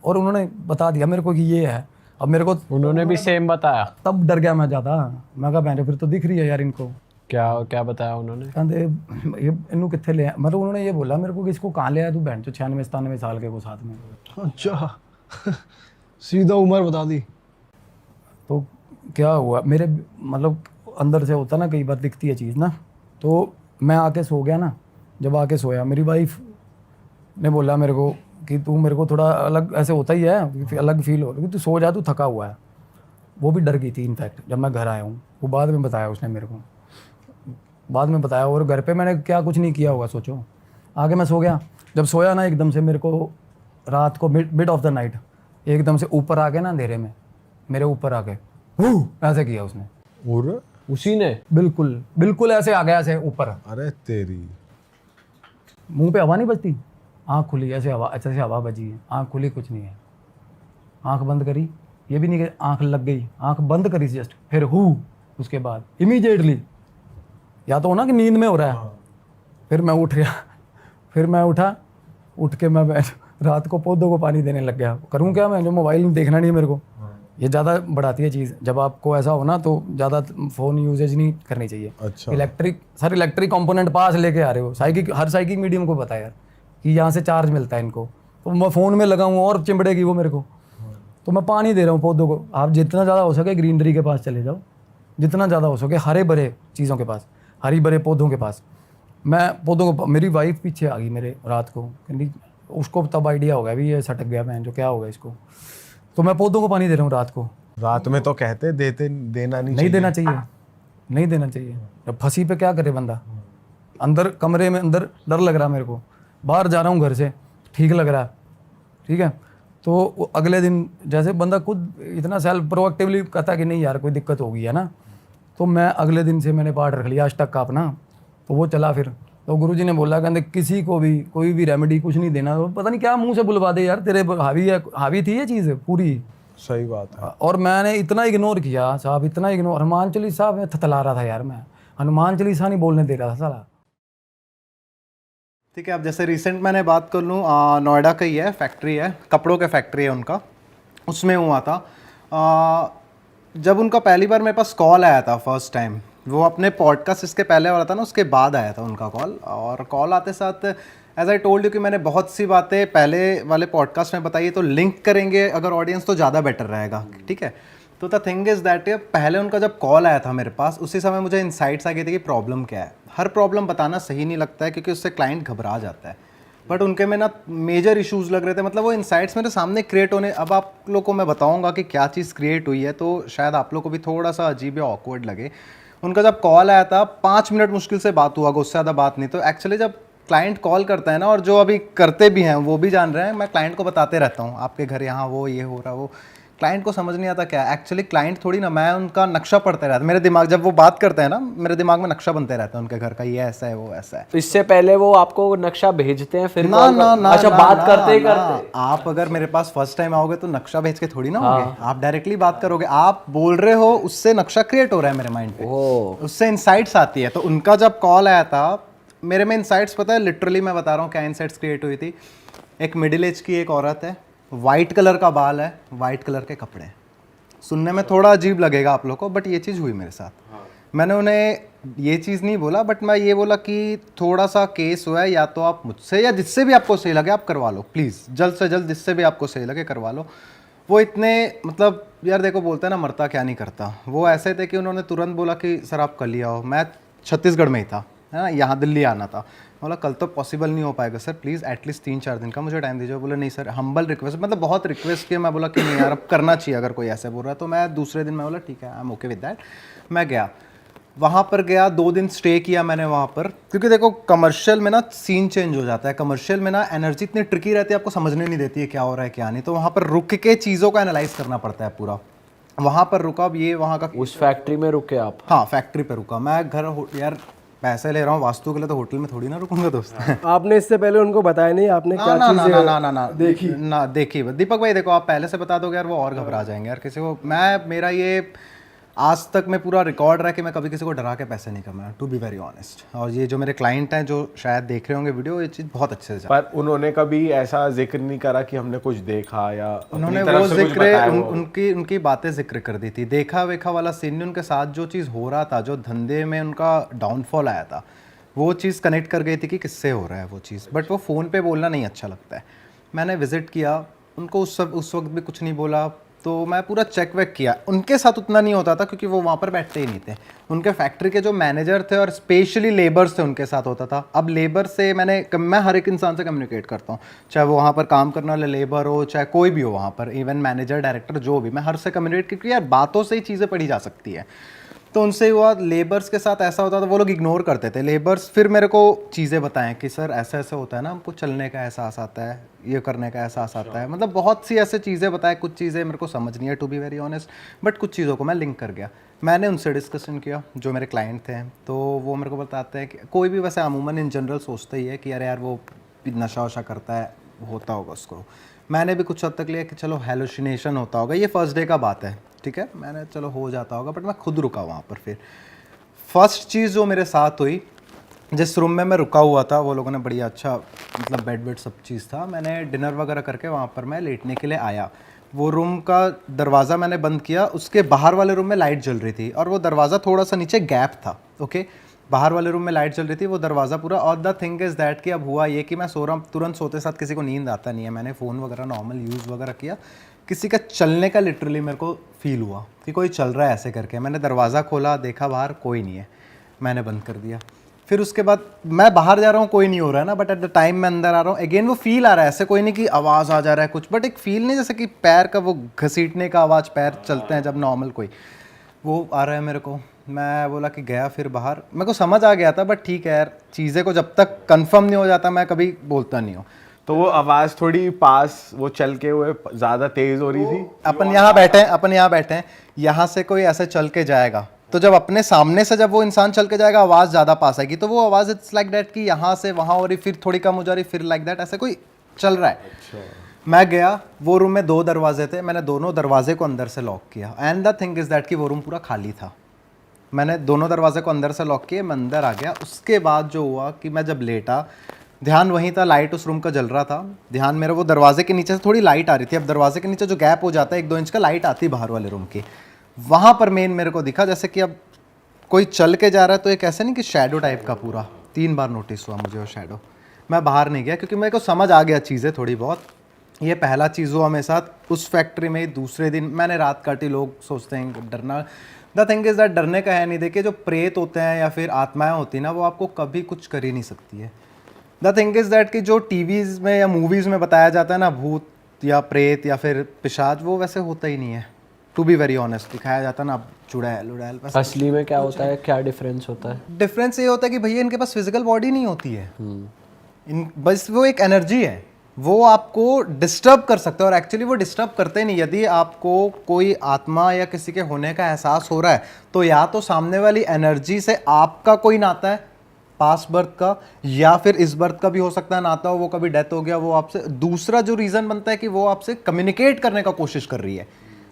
और उन्होंने बता दिया मेरे को कि ये है। अब मेरे को उन्होंने भी सेम बताया? तब डर गया मैं ज़्यादा। मैं कहा बहन फिर तो दिख रही है यार इनको। क्या बताया उन्होंने? कहते ये इनू कितने ले आया? मतलब उन्होंने ये बोला मेरे को कि इसको कहाँ ले आया तू बहन, जो 96-97 साल के वो साथ में। अच्छा सीधा उम्र बता दी। तो क्या हुआ मेरे, मतलब अंदर से होता ना कई बार दिखती है चीज़ ना। तो मैं आके सो गया ना, जब आके सोया मेरी वाइफ ने बोला मेरे को कि तू मेरे को थोड़ा अलग ऐसे होता ही है, अलग फील हो रहा है, तू सो जा, तू थका हुआ है। वो भी डर गई थी इनफैक्ट जब मैं घर आया हूँ। वो बाद में बताया उसने मेरे को, बाद में बताया। और घर पे मैंने क्या कुछ नहीं किया होगा सोचो। आगे मैं सो गया, जब सोया ना एकदम से मेरे को रात को मिड ऑफ द नाइट एकदम से ऊपर आ गए ना अंधेरे में, मेरे ऊपर आ गए ऐसे किया उसने। और उसी ने? बिल्कुल ऐसे आ गया, ऐसे ऊपर। अरे तेरी, मुंह पे हवा नहीं बजती, आँख खुली, ऐसे हवा, अच्छे से हवा बजी है, आँख खुली, कुछ नहीं है। आँख बंद करी, ये भी नहीं कि आँख लग गई, आँख बंद करी जस्ट, फिर उसके बाद इमीडिएटली, या तो हो ना कि नींद में हो रहा है। फिर मैं उठ गया, फिर मैं उठ के मैं रात को पौधों को पानी देने लग गया। करूँ क्या मैं, जो मोबाइल देखना नहीं है मेरे को, ये ज़्यादा बढ़ाती है चीज़। जब आपको ऐसा हो ना तो ज़्यादा फ़ोन यूजेज नहीं करनी चाहिए। अच्छा। इलेक्ट्रिक कंपोनेंट पास लेके आ रहे हो, हर साइकिक मीडियम को पता है यार कि यहाँ से चार्ज मिलता है इनको। तो मैं फ़ोन में लगाऊँ और चिमड़ेगी वो मेरे को। तो मैं पानी दे रहा हूँ पौधों को। आप जितना ज़्यादा हो सके ग्रीनरी के पास चले जाओ, जितना ज़्यादा हो सके हरे भरे चीज़ों के पास, हरी भरे पौधों के पास। मैं पौधों को, मेरी वाइफ पीछे आ गई मेरे रात को, कहती, उसको तब आइडिया हो गया भी ये सटक गया बहन जो, क्या होगा इसको। तो मैं पौधों को पानी दे रहा हूँ रात को। रात में तो कहते देना नहीं देना चाहिए, नहीं देना चाहिए। जब फंसी पे क्या करे बंदा, अंदर कमरे में अंदर डर लग रहा मेरे को, बाहर जा रहा हूँ घर से ठीक लग रहा है, ठीक है। तो अगले दिन जैसे बंदा खुद इतना सेल्फ प्रोएक्टिवली कहता कि नहीं यार कोई दिक्कत होगी है ना, तो मैं अगले दिन से मैंने पाठ रख लिया आज तक का अपना। तो वो चला फिर। तो गुरुजी ने बोला कहते किसी को भी कोई भी रेमेडी कुछ नहीं देना, पता नहीं क्या मुंह से बुलवा दे यार, तेरे हावी थी ये चीज़ पूरी। सही बात है। और मैंने इतना इग्नोर किया साहब, इतना इग्नोर। हनुमान चालीसा में थतला रहा था यार, मैं हनुमान चालीसा नहीं बोलने दे रहा था साला। ठीक है। अब जैसे रिसेंट मैंने बात कर लूँ, नोएडा का ही है, फैक्ट्री है, कपड़ों का फैक्ट्री है उनका, उसमें हुआ था। जब उनका पहली बार मेरे पास कॉल आया था फर्स्ट टाइम, वो अपने पॉडकास्ट इसके पहले वाला था ना, उसके बाद आया था उनका कॉल। और कॉल आते साथ एज आई टोल्ड यू कि मैंने बहुत सी बातें पहले वाले पॉडकास्ट में बताई, तो लिंक करेंगे अगर ऑडियंस तो ज़्यादा बेटर रहेगा, ठीक है। तो द थिंग इज़ दैट पहले उनका जब कॉल आया था मेरे पास, उसी समय मुझे इंसाइट्स आ गए थे कि प्रॉब्लम क्या है। हर प्रॉब्लम बताना सही नहीं लगता है क्योंकि उससे क्लाइंट घबरा जाता है। बट उनके में ना मेजर इश्यूज लग रहे थे, मतलब वो इनसाइट्स मेरे सामने क्रिएट होने। अब आप लोग को मैं बताऊंगा कि क्या चीज़ क्रिएट हुई है, तो शायद आप लोग को भी थोड़ा सा अजीब या ऑकवर्ड लगे। उनका जब कॉल आया था 5 मिनट मुश्किल से बात हुआ, उससे ज़्यादा बात नहीं। तो एक्चुअली जब क्लाइंट कॉल करता है ना, और जो अभी करते भी हैं वो भी जान रहे हैं, मैं क्लाइंट को बताते रहता हूँ आपके घर यहाँ वो ये हो रहा, वो क्लाइंट को समझ नहीं आता क्या एक्चुअली क्लाइंट थोड़ी ना, मैं उनका नक्शा पढ़ते रहता, मेरे दिमाग जब वो बात करते हैं ना, मेरे दिमाग में नक्शा बनते रहता है उनके घर का, ये ऐसा है वो ऐसा है। तो इससे पहले वो आपको नक्शा भेजते हैं फिर ना call ना कर- ना अच्छा ना, बात ना, करते ही ना, करते। आप अगर मेरे पास फर्स्ट टाइम आओगे तो नक्शा भेज के थोड़ी ना होगे, आप डायरेक्टली बात करोगे, आप बोल रहे हो उससे नक्शा क्रिएट हो रहा है मेरे माइंड पे, उससे इंसाइट्स आती है। तो उनका जब कॉल आया था, मेरे में इंसाइट्स पता है लिटरली मैं बता रहा हूँ क्या इंसाइट्स क्रिएट हुई थी। एक मिडिल एज की एक औरत है, वाइट कलर का बाल है, वाइट कलर के कपड़े। सुनने में थोड़ा अजीब लगेगा आप लोग को, बट ये चीज़ हुई मेरे साथ। मैंने उन्हें ये चीज़ नहीं बोला, बट मैं ये बोला कि थोड़ा सा केस हुआ है, या तो आप मुझसे या जिससे भी आपको सही लगे आप करवा लो प्लीज़, जल्द से जल्द जिससे भी आपको सही लगे करवा लो। वो इतने मतलब यार देखो बोलते हैं ना मरता क्या नहीं करता, वो ऐसे थे कि उन्होंने तुरंत बोला कि सर आप कल ही आओ। मैं छत्तीसगढ़ में ही था, है ना, यहाँ दिल्ली आना था। बोला कल तो पॉसिबल नहीं हो पाएगा सर, प्लीज़ एटलीस्ट 3-4 दिन का मुझे टाइम दीजिए। बोले नहीं सर, हम्बल रिक्वेस्ट, मतलब बहुत रिक्वेस्ट किया। मैं बोला कि नहीं यार अब करना चाहिए, अगर कोई ऐसे बोल रहा है। तो मैं दूसरे दिन मैं बोला ठीक है I am okay with that. मैं गया वहाँ पर, गया 2 दिन स्टे किया मैंने वहाँ पर, क्योंकि देखो कमर्शियल में ना सीन चेंज हो जाता है, कमर्शियल में ना एनर्जी इतनी ट्रिकी रहती है, आपको समझने नहीं देती है क्या हो रहा है क्या नहीं। तो वहाँ पर रुक के चीज़ों का एनालाइज करना पड़ता है पूरा। वहाँ पर रुका, अब ये वहाँ का उस फैक्ट्री में रुके आप? हाँ फैक्ट्री पे रुका मैं। यार पैसे ले रहा हूँ वास्तु के लिए, तो होटल में थोड़ी ना रुकूंगा दोस्त। आपने इससे पहले उनको बताया नहीं आपने क्या ना ना चीजें ना ना ना ना देखी ना देखी। दीपक भाई देखो, आप पहले से बता दोगे यार वो और घबरा जाएंगे यार किसी को। मेरा ये आज तक में पूरा रिकॉर्ड रहा कि मैं कभी किसी को डरा के पैसे नहीं कमाया, टू बी वेरी ऑनेस्ट। और ये जो मेरे क्लाइंट हैं जो शायद देख रहे होंगे वीडियो, ये चीज़ बहुत अच्छे से पर उन्होंने कभी ऐसा जिक्र नहीं करा कि हमने कुछ देखा या उन्होंने अपनी तरफ वो से कुछ जिक्र बताया हो? उनकी बातें जिक्र कर दी थी। देखा वेखा वाला सीन नहीं, उनके साथ जो चीज़ हो रहा था, जो धंधे में उनका डाउनफॉल आया था, वो चीज़ कनेक्ट कर गई थी कि किससे हो रहा है वो चीज़। बट वो फ़ोन पे बोलना नहीं अच्छा लगता है। मैंने विज़िट किया उनको, उस वक्त भी कुछ नहीं बोला। तो मैं पूरा चेक वेक किया। उनके साथ उतना नहीं होता था क्योंकि वो वहाँ पर बैठते ही नहीं थे। उनके फैक्ट्री के जो मैनेजर थे और स्पेशली लेबर्स थे, उनके साथ होता था। अब लेबर से मैं हर एक इंसान से कम्युनिकेट करता हूँ, चाहे वो वहाँ पर काम करने वाले लेबर हो, चाहे कोई भी हो वहाँ पर, इवन मैनेजर डायरेक्टर जो भी, मैं हर से कम्युनिकेट, क्योंकि यार बातों से ही चीज़ें पढ़ी जा सकती है। तो उनसे हुआ, लेबर्स के साथ ऐसा होता था, वो लोग इग्नोर करते थे लेबर्स। फिर मेरे को चीज़ें बताएं कि सर ऐसा ऐसा होता है ना, हमको चलने का एहसास आता है, ये करने का एहसास आता है, मतलब बहुत सी ऐसे चीज़ें बताएं। कुछ चीज़ें मेरे को समझ नहीं है to be very honest, but कुछ चीज़ों को मैं लिंक कर गया। मैंने उनसे डिस्कशन किया जो मेरे क्लाइंट थे, तो वो मेरे को बताते हैं कि कोई भी वैसे अमूमन इन जनरल सोचता ही है कि अरे यार वो नशा वशा करता है, होता होगा उसको। मैंने भी कुछ हद तक लिया कि चलो हेलुसिनेशन होता होगा, ये फर्स्ट डे का बात है, ठीक है, मैंने चलो हो जाता होगा। बट मैं खुद रुका वहाँ पर। फिर फर्स्ट चीज़ जो मेरे साथ हुई, जिस रूम में मैं रुका हुआ था, वो लोगों ने बढ़िया अच्छा मतलब बेड वेड सब चीज़ था। मैंने डिनर वगैरह करके वहाँ पर मैं लेटने के लिए आया। वो रूम का दरवाज़ा मैंने बंद किया, उसके बाहर वाले रूम में लाइट जल रही थी और वो दरवाज़ा थोड़ा सा नीचे गैप था। ओके, बाहर वाले रूम में लाइट चल रही थी, वो दरवाज़ा पूरा। और द थिंग इज़ दैट कि अब हुआ ये कि मैं सो रहा हूँ, तुरंत सोते साथ किसी को नींद आता नहीं है। मैंने फ़ोन वगैरह नॉर्मल यूज़ वगैरह किया, किसी का चलने का लिटरली मेरे को फील हुआ कि कोई चल रहा है ऐसे करके। मैंने दरवाज़ा खोला, देखा बाहर कोई नहीं है, मैंने बंद कर दिया। फिर उसके बाद मैं बाहर जा रहा हूँ, कोई नहीं हो रहा है ना, बट एट द टाइम मैं अंदर आ रहा हूँ, अगेन वो फील आ रहा है, ऐसे कोई नहीं कि आवाज़ आ जा रहा है कुछ, बट एक फील नहीं जैसे कि पैर का वो घसीटने का आवाज़, पैर चलते हैं जब नॉर्मल कोई, वो आ रहा है मेरे को। मैं बोला कि गया फिर बाहर, मेरे को समझ आ गया था, बट ठीक है यार, चीज़ें को जब तक कंफर्म नहीं हो जाता मैं कभी बोलता नहीं हूँ। तो वो आवाज़ थोड़ी पास वो चल के हुए ज़्यादा तेज़ हो रही थी। अपन यहाँ बैठे हैं, यहाँ से कोई ऐसे चल के जाएगा, तो जब अपने सामने से जब वो इंसान चल के जाएगा, आवाज़ ज़्यादा पास आएगी, तो वो आवाज़ इट्स लाइक दैट कि यहाँ से वहाँ हो रही, फिर थोड़ी कम हो जा रही, फिर लाइक दैट ऐसे कोई चल रहा है। अच्छा। मैं गया, वो रूम में 2 दरवाजे थे, मैंने दोनों दरवाजे को अंदर से लॉक किया। And the thing is that कि वो रूम पूरा खाली था। मैंने दोनों दरवाजे को अंदर से लॉक किए, मैं अंदर आ गया। उसके बाद जो हुआ कि मैं जब लेटा, ध्यान वहीं था, लाइट उस रूम का जल रहा था, ध्यान मेरा वो दरवाजे के नीचे से थोड़ी लाइट आ रही थी। अब दरवाजे के नीचे जो गैप हो जाता है 1-2 इंच का, लाइट आती है बाहर वाले रूम की, वहाँ पर मेन मेरे को दिखा जैसे कि अब कोई चल के जा रहा है, तो एक ऐसे नहीं कि शैडो टाइप का पूरा 3 बार नोटिस हुआ मुझे वो शैडो। मैं बाहर नहीं गया क्योंकि मेरे को समझ आ गया चीज़ें थोड़ी बहुत। ये पहला चीज़ हुआ मेरे साथ उस फैक्ट्री में। दूसरे दिन मैंने रात काटी, लोग सोचते हैं डरना, द थिंग इज़ दैट डरने का है नहीं। देखिए जो प्रेत होते हैं या फिर आत्माएं होती हैं ना, वो आपको कभी कुछ कर ही नहीं सकती है। द थिंग इज दैट कि जो टीवीज में या मूवीज में बताया जाता है ना भूत या प्रेत या फिर पिशाच, वो वैसे होता ही नहीं है। टू बी वेरी ऑनेस्ट, दिखाया जाता है ना चुड़ैल उड़ैल, बस असली में क्या होता है, क्या डिफरेंस होता है? डिफरेंस ये होता है कि भैया इनके पास फिजिकल बॉडी नहीं होती है, बस वो एक एनर्जी है, वो आपको डिस्टर्ब कर सकता है। और एक्चुअली वो डिस्टर्ब करते नहीं। यदि आपको कोई आत्मा या किसी के होने का एहसास हो रहा है तो या तो सामने वाली एनर्जी से आपका कोई नाता है पास बर्थ का, या फिर इस बर्थ का भी हो सकता है नाता हो, वो कभी डेथ हो गया वो आपसे। दूसरा जो रीज़न बनता है कि वो आपसे कम्युनिकेट करने का कोशिश कर रही है,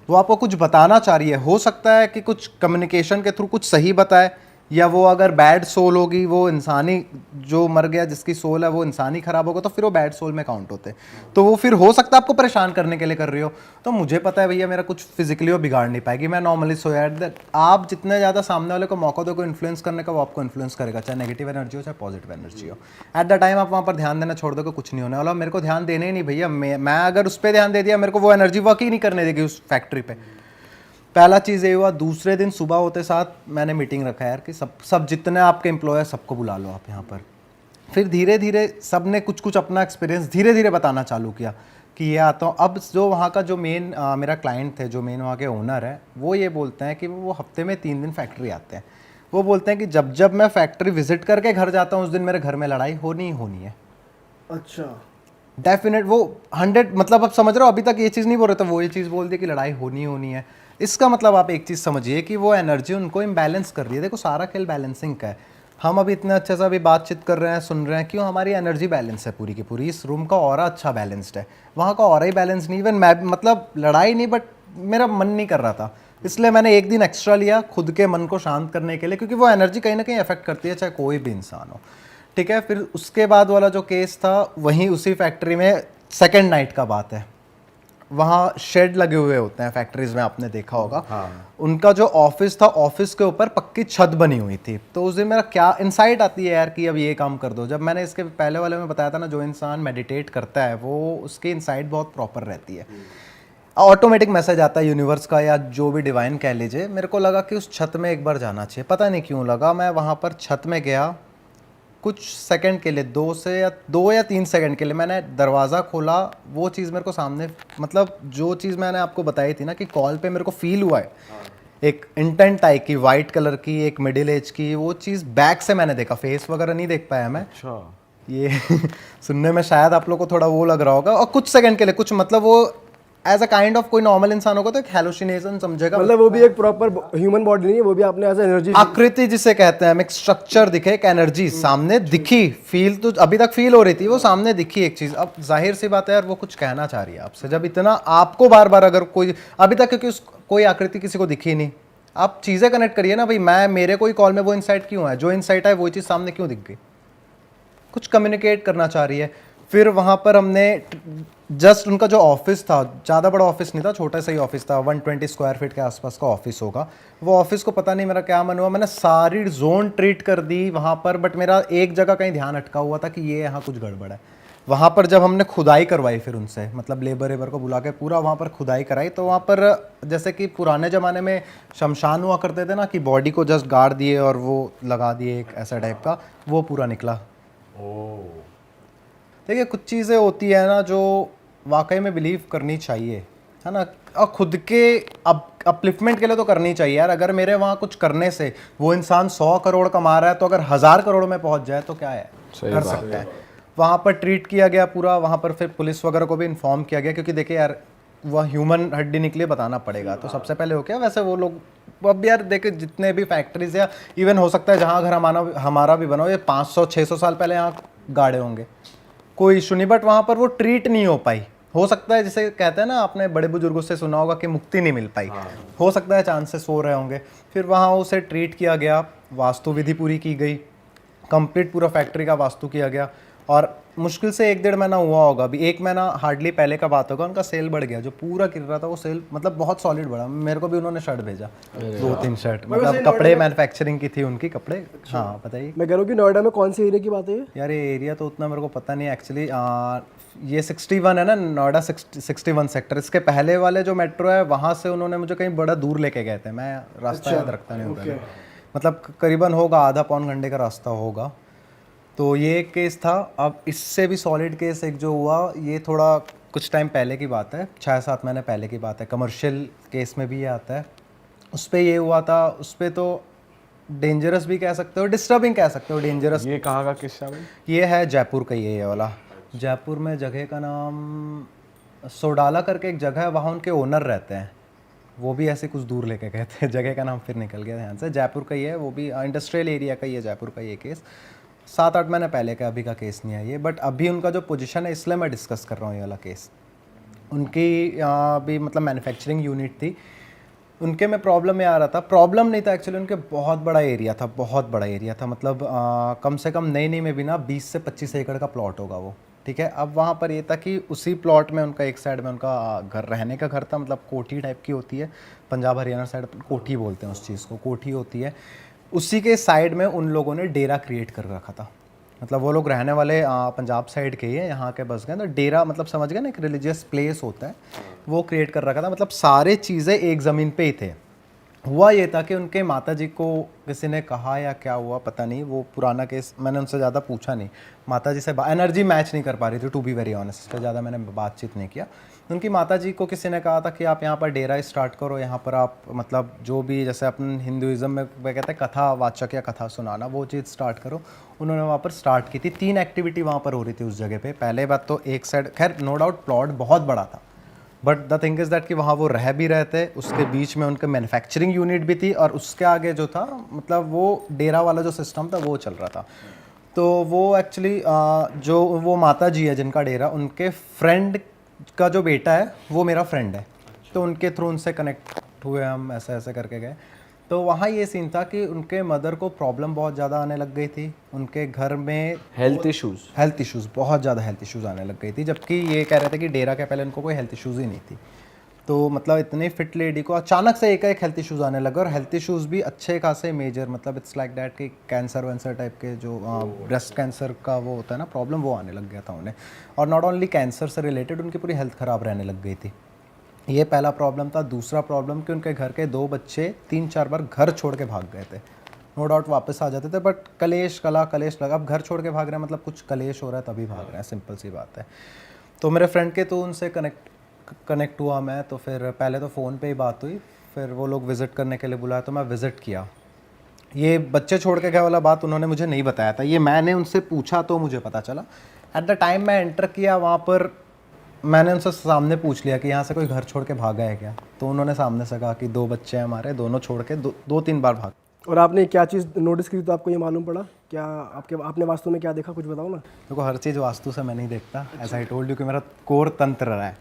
वो आपको कुछ बताना चाह रही है। हो सकता है कि कुछ कम्युनिकेशन के थ्रू कुछ सही बताए, या वो अगर बैड सोल होगी, वो इंसानी जो मर गया जिसकी सोल है वो इंसानी खराब होगा तो फिर वो बैड सोल में काउंट होते हैं। तो वो फिर हो सकता है आपको परेशान करने के लिए कर रही हो। तो मुझे पता है भैया मेरा कुछ फिजिकली वो बिगाड़ नहीं पाएगी, मैं नॉर्मली सोया। आप जितने ज़्यादा सामने वाले को मौका दो को इन्फ्लुएंस करने का, वो आपको इन्फ्लुएंस करेगा, चाहे नेगेटिव एनर्जी हो चाहे पॉजिटिव एनर्जी हो। एट द टाइम आप वहाँ पर ध्यान देना छोड़ दो कि कुछ नहीं होने वाला, मेरे को ध्यान देने ही नहीं भैया। मैं अगर उस पर ध्यान दे दिया, मेरे को वो एनर्जी वर्क ही नहीं करने देगी उस फैक्ट्री पे। पहला चीज़ ये हुआ। दूसरे दिन सुबह होते साथ मैंने मीटिंग रखा यार कि सब जितने आपके एम्प्लॉय सबको बुला लो आप यहाँ पर। फिर धीरे धीरे सब ने कुछ कुछ अपना एक्सपीरियंस धीरे धीरे बताना चालू किया कि ये आता हूँ। अब जो वहाँ का जो मेन मेरा क्लाइंट थे, जो मेन वहाँ के ओनर है, वो ये बोलते हैं कि वो हफ्ते में 3 दिन फैक्ट्री आते हैं। वो बोलते हैं कि जब जब मैं फैक्ट्री विजिट करके घर जाता हूँ उस दिन मेरे घर में लड़ाई होनी ही होनी है। अच्छा, डेफिनेट वो 100, मतलब आप समझ रहे हो, अभी तक ये चीज़ नहीं बोल रहे थे, वो ये चीज़ बोल दी कि लड़ाई होनी होनी है। इसका मतलब आप एक चीज़ समझिए कि वो एनर्जी उनको इम्बैलेंस कर रही है। देखो सारा खेल बैलेंसिंग का है। हम अभी इतने अच्छे से अभी बातचीत कर रहे हैं, सुन रहे हैं, क्यों? हमारी एनर्जी बैलेंस है पूरी की पूरी। इस रूम का ऑरा अच्छा बैलेंस्ड है, वहाँ का ऑरा ही बैलेंस नहीं। इवन मैं मतलब लड़ाई नहीं, बट मेरा मन नहीं कर रहा था, इसलिए मैंने एक दिन एक्स्ट्रा लिया खुद के मन को शांत करने के लिए, क्योंकि वो एनर्जी कहीं ना कहीं अफेक्ट करती है, चाहे कोई भी इंसान हो। ठीक है, फिर उसके बाद वाला जो केस था वहीं उसी फैक्ट्री में, सेकेंड नाइट का बात है। वहाँ शेड लगे हुए होते हैं फैक्ट्रीज में, आपने देखा होगा। उनका जो ऑफिस था, ऑफिस के ऊपर पक्की छत बनी हुई थी। तो उस दिन मेरा क्या इंसाइट आती है यार कि अब ये काम कर दो। जब मैंने इसके पहले वाले में बताया था ना, जो इंसान मेडिटेट करता है वो उसकी इंसाइट बहुत प्रॉपर रहती है, ऑटोमेटिक मैसेज आता है यूनिवर्स का या जो भी डिवाइन कह लीजिए। मेरे को लगा कि उस छत में एक बार जाना चाहिए, पता नहीं क्यों लगा। मैं वहाँ पर छत में गया, कुछ सेकंड के लिए, 2 या 3 सेकंड के लिए मैंने दरवाज़ा खोला। वो चीज़ मेरे को सामने, मतलब जो चीज़ मैंने आपको बताई थी ना कि कॉल पे मेरे को फील हुआ है, एक इंटेंट आई की, वाइट कलर की, एक मिडिल एज की, वो चीज़ बैक से मैंने देखा, फेस वगैरह नहीं देख पाया मैं। अच्छा, ये सुनने में शायद आप लोग को थोड़ा वो लग रहा होगा। और कुछ सेकंड के लिए, कुछ मतलब वो एज अ काइंड ऑफ कोई नॉर्मल इंसान होगा तो एक हेलुसिनेशन समझेगा। मतलब वो भी एक प्रॉपर ह्यूमन बॉडी नहीं है, वो भी आपने एज एनर्जी, आकृति जिसे कहते हैं, एक स्ट्रक्चर दिखे, एक एनर्जी सामने दिखी, फील तो अभी तक फील हो रही थी, वो सामने दिखी एक चीज। अब जाहिर सी बात है यार, वो कुछ कहना चाह रही है आपसे। जब इतना आपको बार बार अगर कोई अभी तक, क्योंकि कोई आकृति किसी को दिखी नहीं, आप चीजें कनेक्ट करिए ना भाई। मेरे कोई कॉल में वो इंसाइट क्यों है, जो इंसाइट है वो चीज सामने क्यों दिख गई, कुछ कम्युनिकेट करना चाह रही है। फिर वहाँ पर हमने जस्ट उनका जो ऑफिस था, ज़्यादा बड़ा ऑफिस नहीं था, छोटा सा ही ऑफिस था, 120 स्क्वायर फीट के आसपास का ऑफिस होगा। वो ऑफिस को पता नहीं मेरा क्या मन हुआ, मैंने सारी जोन ट्रीट कर दी वहाँ पर, बट मेरा एक जगह कहीं ध्यान अटका हुआ था कि ये यहाँ कुछ गड़बड़ है। वहाँ पर जब हमने खुदाई करवाई फिर उनसे, मतलब लेबर को बुला के पूरा वहाँ पर खुदाई कराई, तो वहाँ पर जैसे कि पुराने ज़माने में शमशान हुआ करते थे ना, कि बॉडी को जस्ट गाड़ दिए और वो लगा दिए एक ऐसा टाइप का, वो पूरा निकला। देखिए कुछ चीज़ें होती है ना जो वाकई में बिलीव करनी चाहिए, है ना, और खुद के अपलिफ्टमेंट के लिए तो करनी चाहिए यार। अगर मेरे वहाँ कुछ करने से वो इंसान 100 करोड़ कमा रहा है, तो अगर 1000 करोड़ में पहुँच जाए तो क्या है, कर सकता है। वहाँ पर ट्रीट किया गया पूरा, वहाँ पर फिर पुलिस वगैरह को भी इन्फॉर्म किया गया, क्योंकि देखिए यार वह ह्यूमन हड्डी निकली, बताना पड़ेगा। तो सबसे पहले हो गया, वैसे वो लोग अब यार देखे जितने भी फैक्ट्रीज या इवन हो सकता है जहाँ घर हमारा भी बना हो, ये 500-600 साल पहले यहाँ गाड़े होंगे, कोई इशू नहीं, बट वहाँ पर वो ट्रीट नहीं हो पाई। हो सकता है, जिसे कहते हैं ना, आपने बड़े बुजुर्गों से सुना होगा कि मुक्ति नहीं मिल पाई, हो सकता है चांसेस हो रहे होंगे। फिर वहाँ उसे ट्रीट किया गया, वास्तु विधि पूरी की गई, कंप्लीट पूरा फैक्ट्री का वास्तु किया गया, और मुश्किल से 1-1.5 महीना हुआ होगा, अभी 1 महीना हार्डली पहले का बात होगा, उनका सेल बढ़ गया। जो पूरा गिर रहा था वो सेल मतलब बहुत सॉलिड बढ़ा। मेरे को भी उन्होंने शर्ट भेजा, 2-3 शर्ट, मतलब कपड़े मैन्युफैक्चरिंग की थी उनकी, कपड़े। हाँ बताइए। मैं कह रहा हूँ कि नोएडा में कौन से एरिया की बात है ये? यार ये एरिया तो उतना मेरे को पता नहीं एक्चुअली। ये 61 है ना, नोएडा 61 सेक्टर। इसके पहले वाले जो मेट्रो है वहाँ से उन्होंने मुझे कहीं बड़ा दूर लेके गए थे, मैं रास्ता याद रखता नहीं होता, मतलब करीबन होगा आधा-पौन घंटे का रास्ता होगा। तो ये एक केस था। अब इससे भी सॉलिड केस एक जो हुआ, ये थोड़ा कुछ टाइम पहले की बात है, 6-7 महीने पहले की बात है। कमर्शियल केस में भी ये आता है। उस पर ये हुआ था, उस पर तो डेंजरस भी कह सकते हो, डिस्टर्बिंग कह सकते हो, डेंजरस। ये कहाँ का किस्सा भाई? ये है जयपुर का, ये वाला जयपुर में जगह का नाम सोडाला करके एक जगह है, वहाँ उनके ओनर रहते हैं। वो भी ऐसे कुछ दूर लेके गए थे, जगह का नाम फिर निकल गया ध्यान से। जयपुर का ही है, वो भी इंडस्ट्रियल एरिया का ही है जयपुर का ये केस। 7-8 महीने पहले का, अभी का केस नहीं है ये। बट अभी उनका जो पोजीशन है, इसलिए मैं डिस्कस कर रहा हूँ ये वाला केस। उनकी भी मतलब मैन्युफैक्चरिंग यूनिट थी, उनके में प्रॉब्लम ये आ रहा था। प्रॉब्लम नहीं था एक्चुअली, उनके बहुत बड़ा एरिया था, बहुत बड़ा एरिया था। मतलब कम से कम नई में भी ना 20 से 25 एकड़ का प्लॉट होगा वो, ठीक है। अब वहाँ पर ये था कि उसी प्लॉट में उनका एक साइड में उनका घर, रहने का घर था, मतलब कोठी टाइप की होती है, पंजाब हरियाणा साइड कोठी बोलते हैं उस चीज़ को, कोठी होती है। उसी के साइड में उन लोगों ने डेरा क्रिएट कर रखा था। मतलब वो लोग रहने वाले पंजाब साइड के ही है, यहाँ के बस गए। तो डेरा मतलब समझ गए ना, एक रिलीजियस प्लेस होता है, वो क्रिएट कर रखा था। मतलब सारे चीज़ें एक ज़मीन पे ही थे। हुआ ये था कि उनके माताजी को किसी ने कहा या क्या हुआ पता नहीं, वो पुराना केस, मैंने उनसे ज़्यादा पूछा नहीं। माताजी से एनर्जी मैच नहीं कर पा रही थी, टू बी वेरी ऑनेस्ट, इस पर ज़्यादा मैंने बातचीत नहीं किया। उनकी माताजी को किसी ने कहा था कि आप यहाँ पर डेरा स्टार्ट करो, यहाँ पर आप मतलब जो भी, जैसे अपन हिंदुज़म में वे कहते हैं कथा वाचक या कथा सुनाना, वो चीज़ स्टार्ट करो। उन्होंने वहाँ पर स्टार्ट की थी। 3 एक्टिविटी वहाँ पर हो रही थी उस जगह पे। पहले बात तो एक साइड, खैर नो डाउट प्लॉट बहुत बड़ा था, but the thing is that कि वहाँ वो रह भी रहे थे, उसके बीच में उनका मैन्युफैक्चरिंग यूनिट भी थी, और उसके आगे जो था मतलब वो डेरा वाला जो सिस्टम था वो चल रहा था। तो वो एक्चुअली जो वो माता जी है जिनका डेरा, उनके फ्रेंड का जो बेटा है वो मेरा फ्रेंड है। तो उनके थ्रू उनसे कनेक्ट हुए हम, ऐसे ऐसे करके गए। तो वहाँ ये सीन था कि उनके मदर को प्रॉब्लम बहुत ज़्यादा आने लग गई थी। उनके घर में हेल्थ इश्यूज बहुत ज़्यादा हेल्थ इश्यूज़ आने लग गई थी, जबकि ये कह रहे थे कि डेरा के पहले उनको कोई हेल्थ इश्यूज़ ही नहीं थी। तो मतलब इतनी फिट लेडी को अचानक से एक हेल्थ इश्यूज़ आने लगे, और हेल्थ इश्यूज़ भी अच्छे खासे मेजर, मतलब इट्स लाइक दैट कि कैंसर वैंसर टाइप के, जो ब्रेस्ट कैंसर का वो होता है ना प्रॉब्लम, वो आने लग गया था उन्हें। और नॉट ओनली कैंसर से रिलेटेड, उनकी पूरी हेल्थ ख़राब रहने लग गई थी। ये पहला प्रॉब्लम था। दूसरा प्रॉब्लम कि उनके घर के 2 बच्चे 3-4 बार घर छोड़ के भाग गए थे। नो डाउट वापस आ जाते थे, बट कलेश लगा। अब घर छोड़ के भाग रहे हैं, मतलब कुछ कलेश हो रहा है तभी भाग रहे हैं, सिंपल सी बात है। तो मेरे फ्रेंड के तो उनसे कनेक्ट हुआ मैं। तो फिर पहले तो फ़ोन पे ही बात हुई, फिर वो लोग विज़िट करने के लिए बुलाया, तो मैं विज़िट किया। ये बच्चे छोड़ के गए वाला बात उन्होंने मुझे नहीं बताया था, ये मैंने उनसे पूछा तो मुझे पता चला। एट द टाइम मैं एंटर किया वहाँ पर, मैंने उनसे सामने पूछ लिया कि यहाँ से कोई घर छोड़ के भागा है क्या। तो उन्होंने सामने से कहा कि 2 बच्चे हैं हमारे, दोनों छोड़ के 2-3 बार भाग। और आपने क्या चीज़ नोटिस की तो आपको ये मालूम पड़ा क्या? आपने वास्तु में क्या देखा, कुछ बताओ ना। देखो हर चीज़ वास्तु से मैं नहीं देखता, ऐसा ही टोल्ड यू कि मेरा कोर तंत्र रहा है।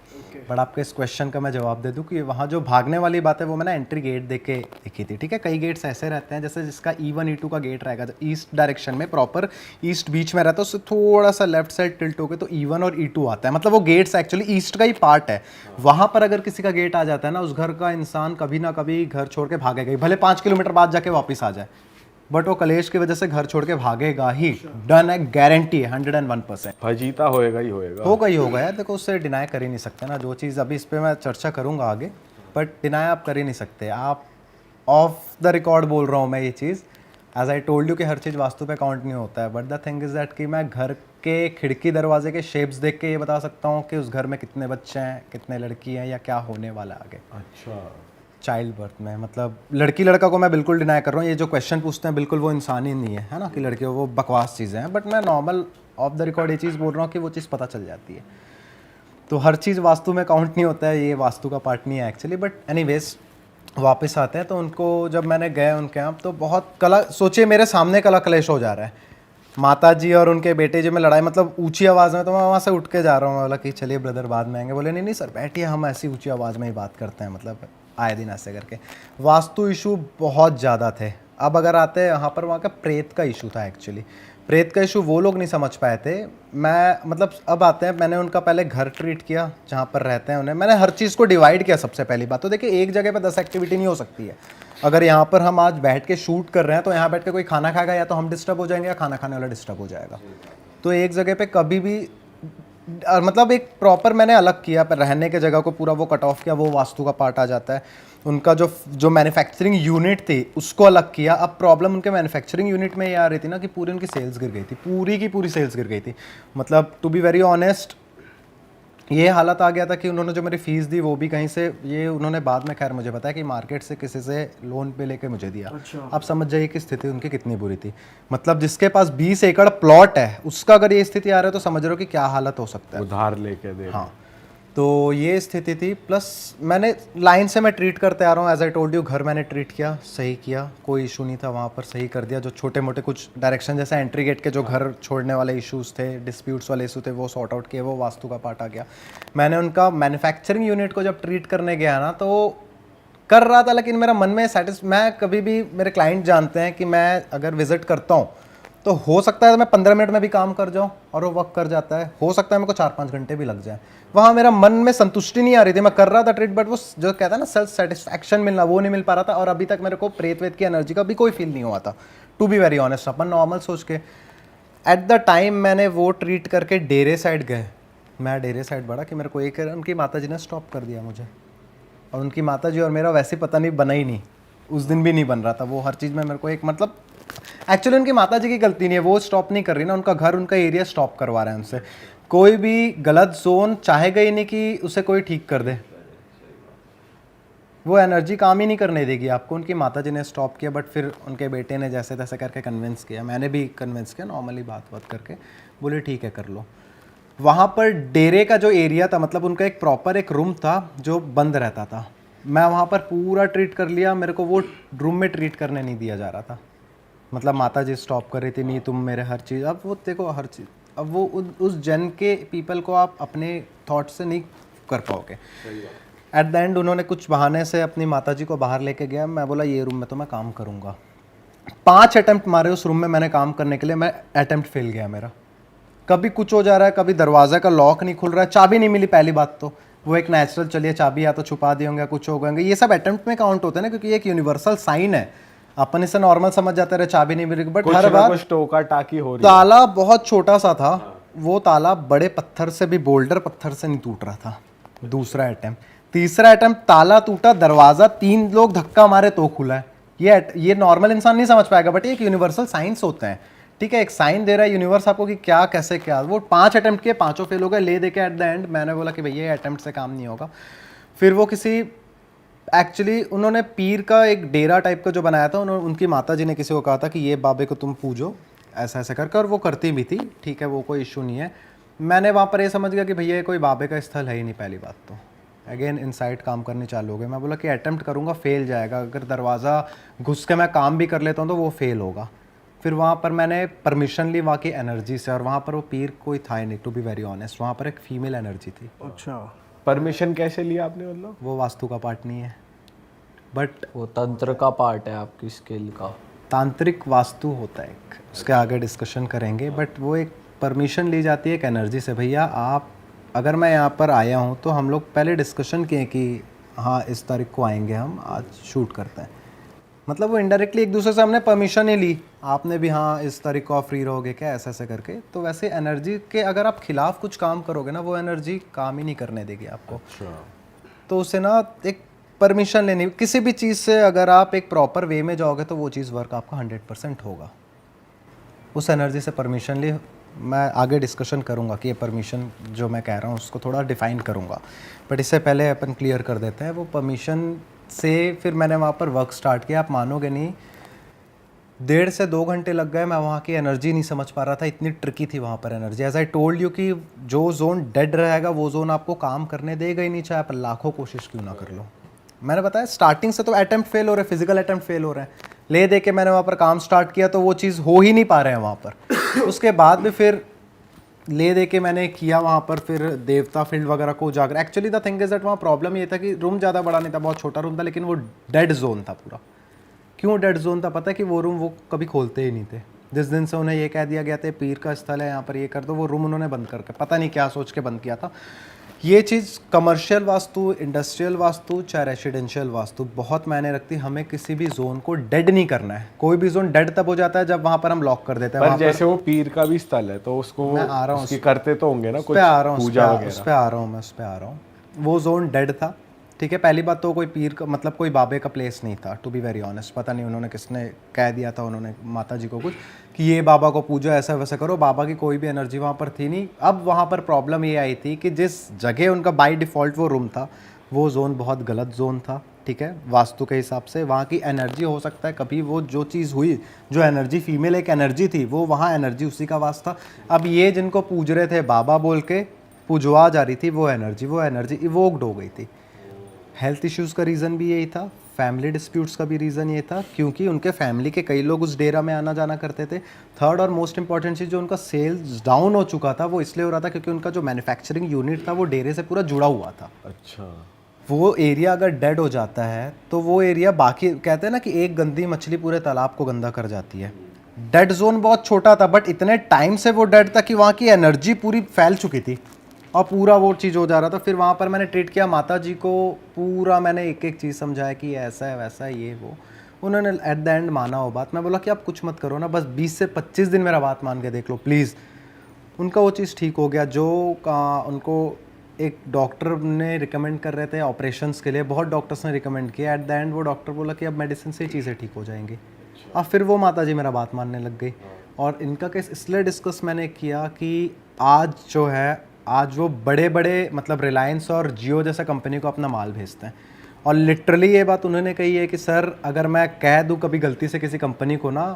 बट आपके इस क्वेश्चन का मैं जवाब दे दूं कि वहाँ जो भागने वाली बात है वो मैंने एंट्री गेट देख के देखी थी, ठीक है। कई गेट्स ऐसे रहते हैं, जैसे जिसका E1 E2 का गेट रहेगा ईस्ट डायरेक्शन में, प्रॉपर ईस्ट बीच में रहता है, उससे थोड़ा सा लेफ्ट साइड टिल्ट होकर तो E1 और E2 आता है। मतलब वो गेट्स एक्चुअली ईस्ट का ही पार्ट है। वहाँ पर अगर किसी का गेट आ जाता है ना, उस घर का इंसान कभी ना कभी घर छोड़ के भागेगा, भले 5 किलोमीटर बाद जाके वापस आ जाए, बट वो कलेश की वजह से घर छोड़ के भागेगा ही। डन है, गारंटी है 101%। फजीता होएगा ही होएगा। होगा यार, देखो उससे डिनाई कर ही नहीं सकते ना। जो चीज़ अभी इस पर मैं चर्चा करूंगा आगे, बट डिनाई आप कर ही नहीं सकते। आप ऑफ द रिकॉर्ड बोल रहा हूँ मैं ये चीज़, एज आई टोल्ड यू कि हर चीज़ वास्तु पे काउंट नहीं होता है। But the thing is that कि मैं घर के खिड़की दरवाजे के शेप्स देख के ये बता सकता हूँ कि उस घर में कितने बच्चे हैं, कितने लड़की हैं, या क्या होने वाला है आगे। अच्छा, चाइल्ड बर्थ में मतलब लड़की लड़का को मैं बिल्कुल डिनाई कर रहा हूँ। ये जो क्वेश्चन पूछते हैं बिल्कुल वो इंसान ही नहीं है ना, कि लड़के वो बकवास चीज़ें हैं। बट मैं नॉर्मल ऑफ द रिकॉर्ड ये चीज़ बोल रहा हूँ कि वो चीज़ पता चल जाती है। तो हर चीज़ वास्तु में काउंट नहीं होता है, ये वास्तु का पार्ट नहीं है एक्चुअली। बट एनीवेज वापस आते हैं। तो उनको जब मैंने गए उनके यहाँ, तो बहुत कला, सोचिए मेरे सामने कला कलेश हो जा रहा है, माता जी और उनके बेटे जी में लड़ाई, मतलब ऊंची आवाज़ में। तो मैं वहाँ से उठ के जा रहा हूँ, बोला कि चलिए ब्रदर बाद में आएंगे। बोले नहीं सर बैठिए, हम ऐसी ऊंची आवाज़ में ही बात करते हैं, मतलब आए दिन ऐसे करके। वास्तु इशू बहुत ज़्यादा थे। अब अगर आते हैं यहाँ पर, वहाँ का प्रेत का इशू था एक्चुअली। प्रेत का इशू वो लोग नहीं समझ पाए थे। मैं मतलब अब आते हैं, मैंने उनका पहले घर ट्रीट किया जहाँ पर रहते हैं उन्हें, मैंने हर चीज़ को डिवाइड किया। सबसे पहली बात तो देखिए, एक जगह पे 10 एक्टिविटी नहीं हो सकती है। अगर यहाँ पर हम आज बैठ के शूट कर रहे हैं, तो यहाँ बैठ के कोई खाना खाएगा, या तो हम डिस्टर्ब हो जाएंगे या खाना खाने वाला डिस्टर्ब हो जाएगा। तो एक जगह पे कभी भी मतलब एक प्रॉपर मैंने अलग किया, पर रहने के जगह को पूरा वो कट ऑफ किया, वो वास्तु का पार्ट आ जाता है। उनका जो मैन्युफैक्चरिंग यूनिट थी उसको अलग किया। अब प्रॉब्लम उनके मैन्युफैक्चरिंग यूनिट में ये आ रही थी ना कि पूरी उनकी सेल्स गिर गई थी, पूरी की पूरी सेल्स गिर गई थी। मतलब टू बी वेरी ऑनेस्ट ये हालत आ गया था कि उन्होंने जो मेरी फीस दी वो भी कहीं से, ये उन्होंने बाद में खैर मुझे बताया कि मार्केट से किसी से लोन पे लेके मुझे दिया। आप समझ जाइए कि स्थिति उनकी कितनी बुरी थी। मतलब जिसके पास 20 एकड़ प्लॉट है उसका अगर ये स्थिति आ रहा है तो समझ रहे हो कि क्या हालत हो सकता है। उधार लेके दे। हाँ, तो ये स्थिति थी। प्लस मैंने लाइन से मैं ट्रीट करते आ रहा हूँ, एज आई टोल्ड यू। घर मैंने ट्रीट किया, सही किया, कोई इशू नहीं था वहाँ पर, सही कर दिया। जो छोटे मोटे कुछ डायरेक्शन जैसे एंट्री गेट के जो घर छोड़ने वाले इश्यूज थे, डिस्प्यूट्स वाले इशू थे, वो सॉर्ट आउट किए, वो वास्तु का पार्ट आ गया। मैंने उनका मैन्युफैक्चरिंग यूनिट को जब ट्रीट करने गया ना तो कर रहा था, लेकिन मेरा मन में मैं कभी भी, मेरे क्लाइंट जानते हैं कि मैं अगर विजिट करता हूँ तो हो सकता है मैं 15 मिनट में भी काम कर जाऊँ और वो वर्क कर जाता है, हो सकता है मेरे को 4-5 घंटे भी लग जाए। वहाँ मेरा मन में संतुष्टि नहीं आ रही थी। मैं कर रहा था ट्रीट, बट वो जो कहता है ना सेल्फ सेटिस्फैक्शन मिलना, वो नहीं मिल पा रहा था। और अभी तक मेरे को प्रेत वेत की एनर्जी का भी कोई फील नहीं हुआ था, टू बी वेरी ऑनेस्ट। अपन नॉर्मल सोच के एट द टाइम मैंने वो ट्रीट करके डेरे साइड गए। मैं डेरे साइड बढ़ा कि मेरे को एक उनकी माता जी ने स्टॉप कर दिया मुझे, और उनकी माता जी और मेरा वैसे पता नहीं बना ही नहीं, उस दिन भी नहीं बन रहा था। वो हर चीज़ में मेरे को एक, मतलब एक्चुअली उनकी माता जी की गलती नहीं है, वो स्टॉप नहीं कर रही ना, उनका घर उनका एरिया स्टॉप करवा रहा है उनसे। कोई भी गलत जोन चाहेगा ही नहीं कि उसे कोई ठीक कर दे, वो एनर्जी काम ही नहीं करने देगी आपको। उनकी माता जी ने स्टॉप किया, बट फिर उनके बेटे ने जैसे तैसे करके कन्विंस किया, मैंने भी कन्विंस किया नॉर्मली बात करके, बोले ठीक है कर लो। वहाँ पर डेरे का जो एरिया था, मतलब उनका एक प्रॉपर एक रूम था जो बंद रहता था। मैं वहाँ पर पूरा ट्रीट कर लिया, मेरे को वो रूम में ट्रीट करने नहीं दिया जा रहा था। मतलब माता जी स्टॉप कर रही थी, नहीं तुम मेरे हर चीज़, अब वो देखो हर चीज़, अब वो उस जन के पीपल को आप अपने थॉट से नहीं कर पाओगे। एट द एंड उन्होंने कुछ बहाने से अपनी माता जी को बाहर लेके गया। मैं बोला ये रूम में तो मैं काम करूँगा। 5 अटेम्प्ट मारे उस रूम में मैंने काम करने के लिए, मैं अटेम्प्ट फेल गया मेरा। कभी कुछ हो जा रहा है, कभी दरवाज़ा का लॉक नहीं खुल रहा है, चाबी नहीं मिली। पहली बात तो वो एक नेचुरल, चलिए चाबी या तो छुपा दिए होंगे, कुछ हो गए, ये सब अटेम्प्ट में काउंट होते हैं ना, क्योंकि ये एक यूनिवर्सल साइन है। अपन इसे नॉर्मल समझ जाते रहे, चाबी नहीं मिली, बट हर बार कुछ टोका टाकी हो रही है। ताला बहुत छोटा सा था, वो ताला बड़े पत्थर से भी, बोल्डर पत्थर से नहीं टूट रहा था। दूसरा अटेम्प्ट, तीसरा अटेम्प्ट, ताला टूटा, दरवाजा 3 लोग धक्का मारे तो खुला है। ये नॉर्मल इंसान नहीं समझ पाएगा, बट ये एक यूनिवर्सल साइंस होते हैं। ठीक है, एक साइन दे रहा है यूनिवर्स आपको कि क्या कैसे क्या। वो 5 अटेम्प्ट किए, 5 फेल हो गए, ले दे के एट द एंड मैंने बोला कि भैया ये अटेम्प्ट से काम नहीं होगा। फिर वो किसी, एक्चुअली उन्होंने पीर का एक डेरा टाइप का जो बनाया था, उन्होंने, उनकी माता जी ने किसी को कहा था कि ये बाबे को तुम पूजो, ऐसा ऐसा करके, और वो करती भी थी। ठीक है, वो कोई इशू नहीं है। मैंने वहाँ पर ये समझ गया कि भैया ये कोई बाबे का स्थल है ही नहीं। पहली बात तो अगेन इनसाइड काम करनी चालू हो गए। मैं बोला कि अटेम्प्ट करूँगा, फेल जाएगा। अगर दरवाज़ा घुस के मैं काम भी कर लेता हूँ तो वो फेल होगा। फिर वहाँ पर मैंने परमिशन ली वहाँ की एनर्जी से, और वहाँ पर वो पीर कोई था ही नहीं, टू बी वेरी ऑनेस्ट। वहाँ पर एक फीमेल एनर्जी थी। अच्छा, परमिशन कैसे लिया आपने? मतलब वो वास्तु का पार्ट नहीं है, बट वो तंत्र का पार्ट है आपकी स्किल का। तांत्रिक वास्तु होता है एक, उसके आगे डिस्कशन करेंगे। बट वो एक परमिशन ली जाती है एक एनर्जी से, भैया आप, अगर मैं यहाँ पर आया हूँ तो हम लोग पहले डिस्कशन किए कि हाँ इस तारीख को आएंगे, हम आज शूट करते हैं। मतलब वो इनडायरेक्टली एक दूसरे से हमने परमिशन ही ली, आपने भी हाँ इस तारीख को आप फ्री रहोगे क्या, ऐसे ऐसे करके। तो वैसे एनर्जी के अगर आप खिलाफ कुछ काम करोगे ना, वो एनर्जी काम ही नहीं करने देगी आपको। तो उससे ना एक परमिशन लेनी, किसी भी चीज़ से अगर आप एक प्रॉपर वे में जाओगे तो वो चीज़ वर्क आपका 100% होगा। उस एनर्जी से परमिशन ली। मैं आगे डिस्कशन करूँगा कि ये परमिशन जो मैं कह रहा हूँ उसको थोड़ा डिफ़ाइन करूँगा, बट इससे पहले अपन क्लियर कर देते हैं। वो परमिशन से फिर मैंने वहाँ पर वर्क स्टार्ट किया। आप मानोगे नहीं, 1.5 से 2 घंटे लग गए। मैं वहाँ की एनर्जी नहीं समझ पा रहा था, इतनी ट्रिकी थी वहाँ पर energy. As I told you कि जो जोन डेड रहेगा वो जोन आपको काम करने देगा ही नहीं, चाहे आप लाखों कोशिश क्यों ना कर लो। मैंने बताया स्टार्टिंग से तो अटेम्प्ट फेल हो रहे, फिजिकल अटेम्प्ट फेल हो रहे हैं। ले दे के मैंने वहाँ पर काम स्टार्ट किया तो वो चीज़ हो ही नहीं पा रहे हैं वहाँ पर। उसके बाद भी फिर ले दे के मैंने किया वहाँ पर, फिर देवता फील्ड वगैरह को उजागर। Actually the thing is that वहाँ प्रॉब्लम ये था कि रूम ज़्यादा बड़ा नहीं था, बहुत छोटा रूम था, लेकिन वो डेड जोन था पूरा। क्यों डेड जोन था पता है? कि वो रूम वो कभी खोलते ही नहीं थे। जिस दिन से उन्हें ये कह दिया गया था पीर का स्थल है यहाँ पर ये कर दो, वो रूम उन्होंने बंद करके, पता नहीं क्या सोच के बंद किया था। ये चीज़ कमर्शियल वास्तु, इंडस्ट्रियल वास्तु, चाहे रेसिडेंशियल वास्तु बहुत मायने रखती है। हमें किसी भी जोन को डेड नहीं करना है। कोई भी जोन डेड तब हो जाता है जब वहाँ पर हम लॉक कर देते हैं। पर वहाँ जैसे वो पीर का भी स्थल है तो उसको मैं आ रहा हूँ उसकी करते तो होंगे ना उस कुछ पे आ रहा हूँ, पूजा उस वगैरह। पे आ रहा हूँ मैं, उस पे आ रहा हूँ। वो जोन डेड था, ठीक है। पहली बात तो कोई पीर का मतलब कोई बाबे का प्लेस नहीं था, टू बी वेरी ऑनेस्ट। पता नहीं उन्होंने किसने कह दिया था, उन्होंने माता जी को कुछ कि ये बाबा को पूजो, ऐसा वैसा करो। बाबा की कोई भी एनर्जी वहाँ पर थी नहीं। अब वहाँ पर प्रॉब्लम ये आई थी कि जिस जगह उनका बाय डिफ़ॉल्ट वो रूम था, वो जोन बहुत गलत जोन था, ठीक है। वास्तु के हिसाब से वहाँ की एनर्जी हो सकता है कभी वो जो चीज़ हुई, जो एनर्जी फीमेल एक एनर्जी थी, वो वहाँ एनर्जी उसी का वास था। अब ये जिनको पूज रहे थे बाबा बोल के पूजवा जा रही थी, वो एनर्जी इवोक्ड हो गई थी। हेल्थ इश्यूज़ का रीज़न भी यही था, फैमिली डिस्प्यूट्स का भी रीज़न ये था, क्योंकि उनके फैमिली के कई लोग उस डेरा में आना जाना करते थे। थर्ड और मोस्ट इंपॉर्टेंट चीज़, जो उनका सेल्स डाउन हो चुका था, वो इसलिए हो रहा था क्योंकि उनका जो मैन्युफैक्चरिंग यूनिट था वो डेरे से पूरा जुड़ा हुआ था। अच्छा, वो एरिया अगर डेड हो जाता है तो वो एरिया, बाकी कहते हैं ना कि एक गंदी मछली पूरे तालाब को गंदा कर जाती है। डेड जोन बहुत छोटा था, बट इतने टाइम से वो डेड था कि वहाँ की एनर्जी पूरी फैल चुकी थी और पूरा वो चीज़ हो जा रहा था। फिर वहाँ पर मैंने ट्रीट किया माता जी को, पूरा मैंने एक एक चीज़ समझाया कि ऐसा है वैसा है ये वो। उन्होंने एट द एंड माना वो बात। मैं बोला कि आप कुछ मत करो ना, बस 20 से 25 दिन मेरा बात मान के देख लो प्लीज़। उनका वो चीज़ ठीक हो गया। जो उनको एक डॉक्टर ने रिकमेंड कर रहे थे ऑपरेशंस के लिए, बहुत डॉक्टर्स ने रिकमेंड किया। एट द एंड वो डॉक्टर बोला कि अब मेडिसिन से चीज़ें ठीक हो जाएंगी। अब फिर वो माता जी मेरा बात मानने लग गई। और इनका केस इसलिए डिस्कस मैंने किया कि आज जो है, आज वो बड़े बड़े मतलब रिलायंस और जियो जैसा कंपनी को अपना माल भेजते हैं। और लिटरली ये बात उन्होंने कही है कि सर अगर मैं कह दूँ कभी गलती से किसी कंपनी को ना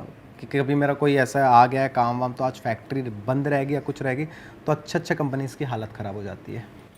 कि कभी मेरा कोई ऐसा आ गया है काम वाम, तो आज फैक्ट्री बंद रहेगी या कुछ रहेगी, तो अच्छे कंपनीज़ की हालत ख़राब हो जाती है।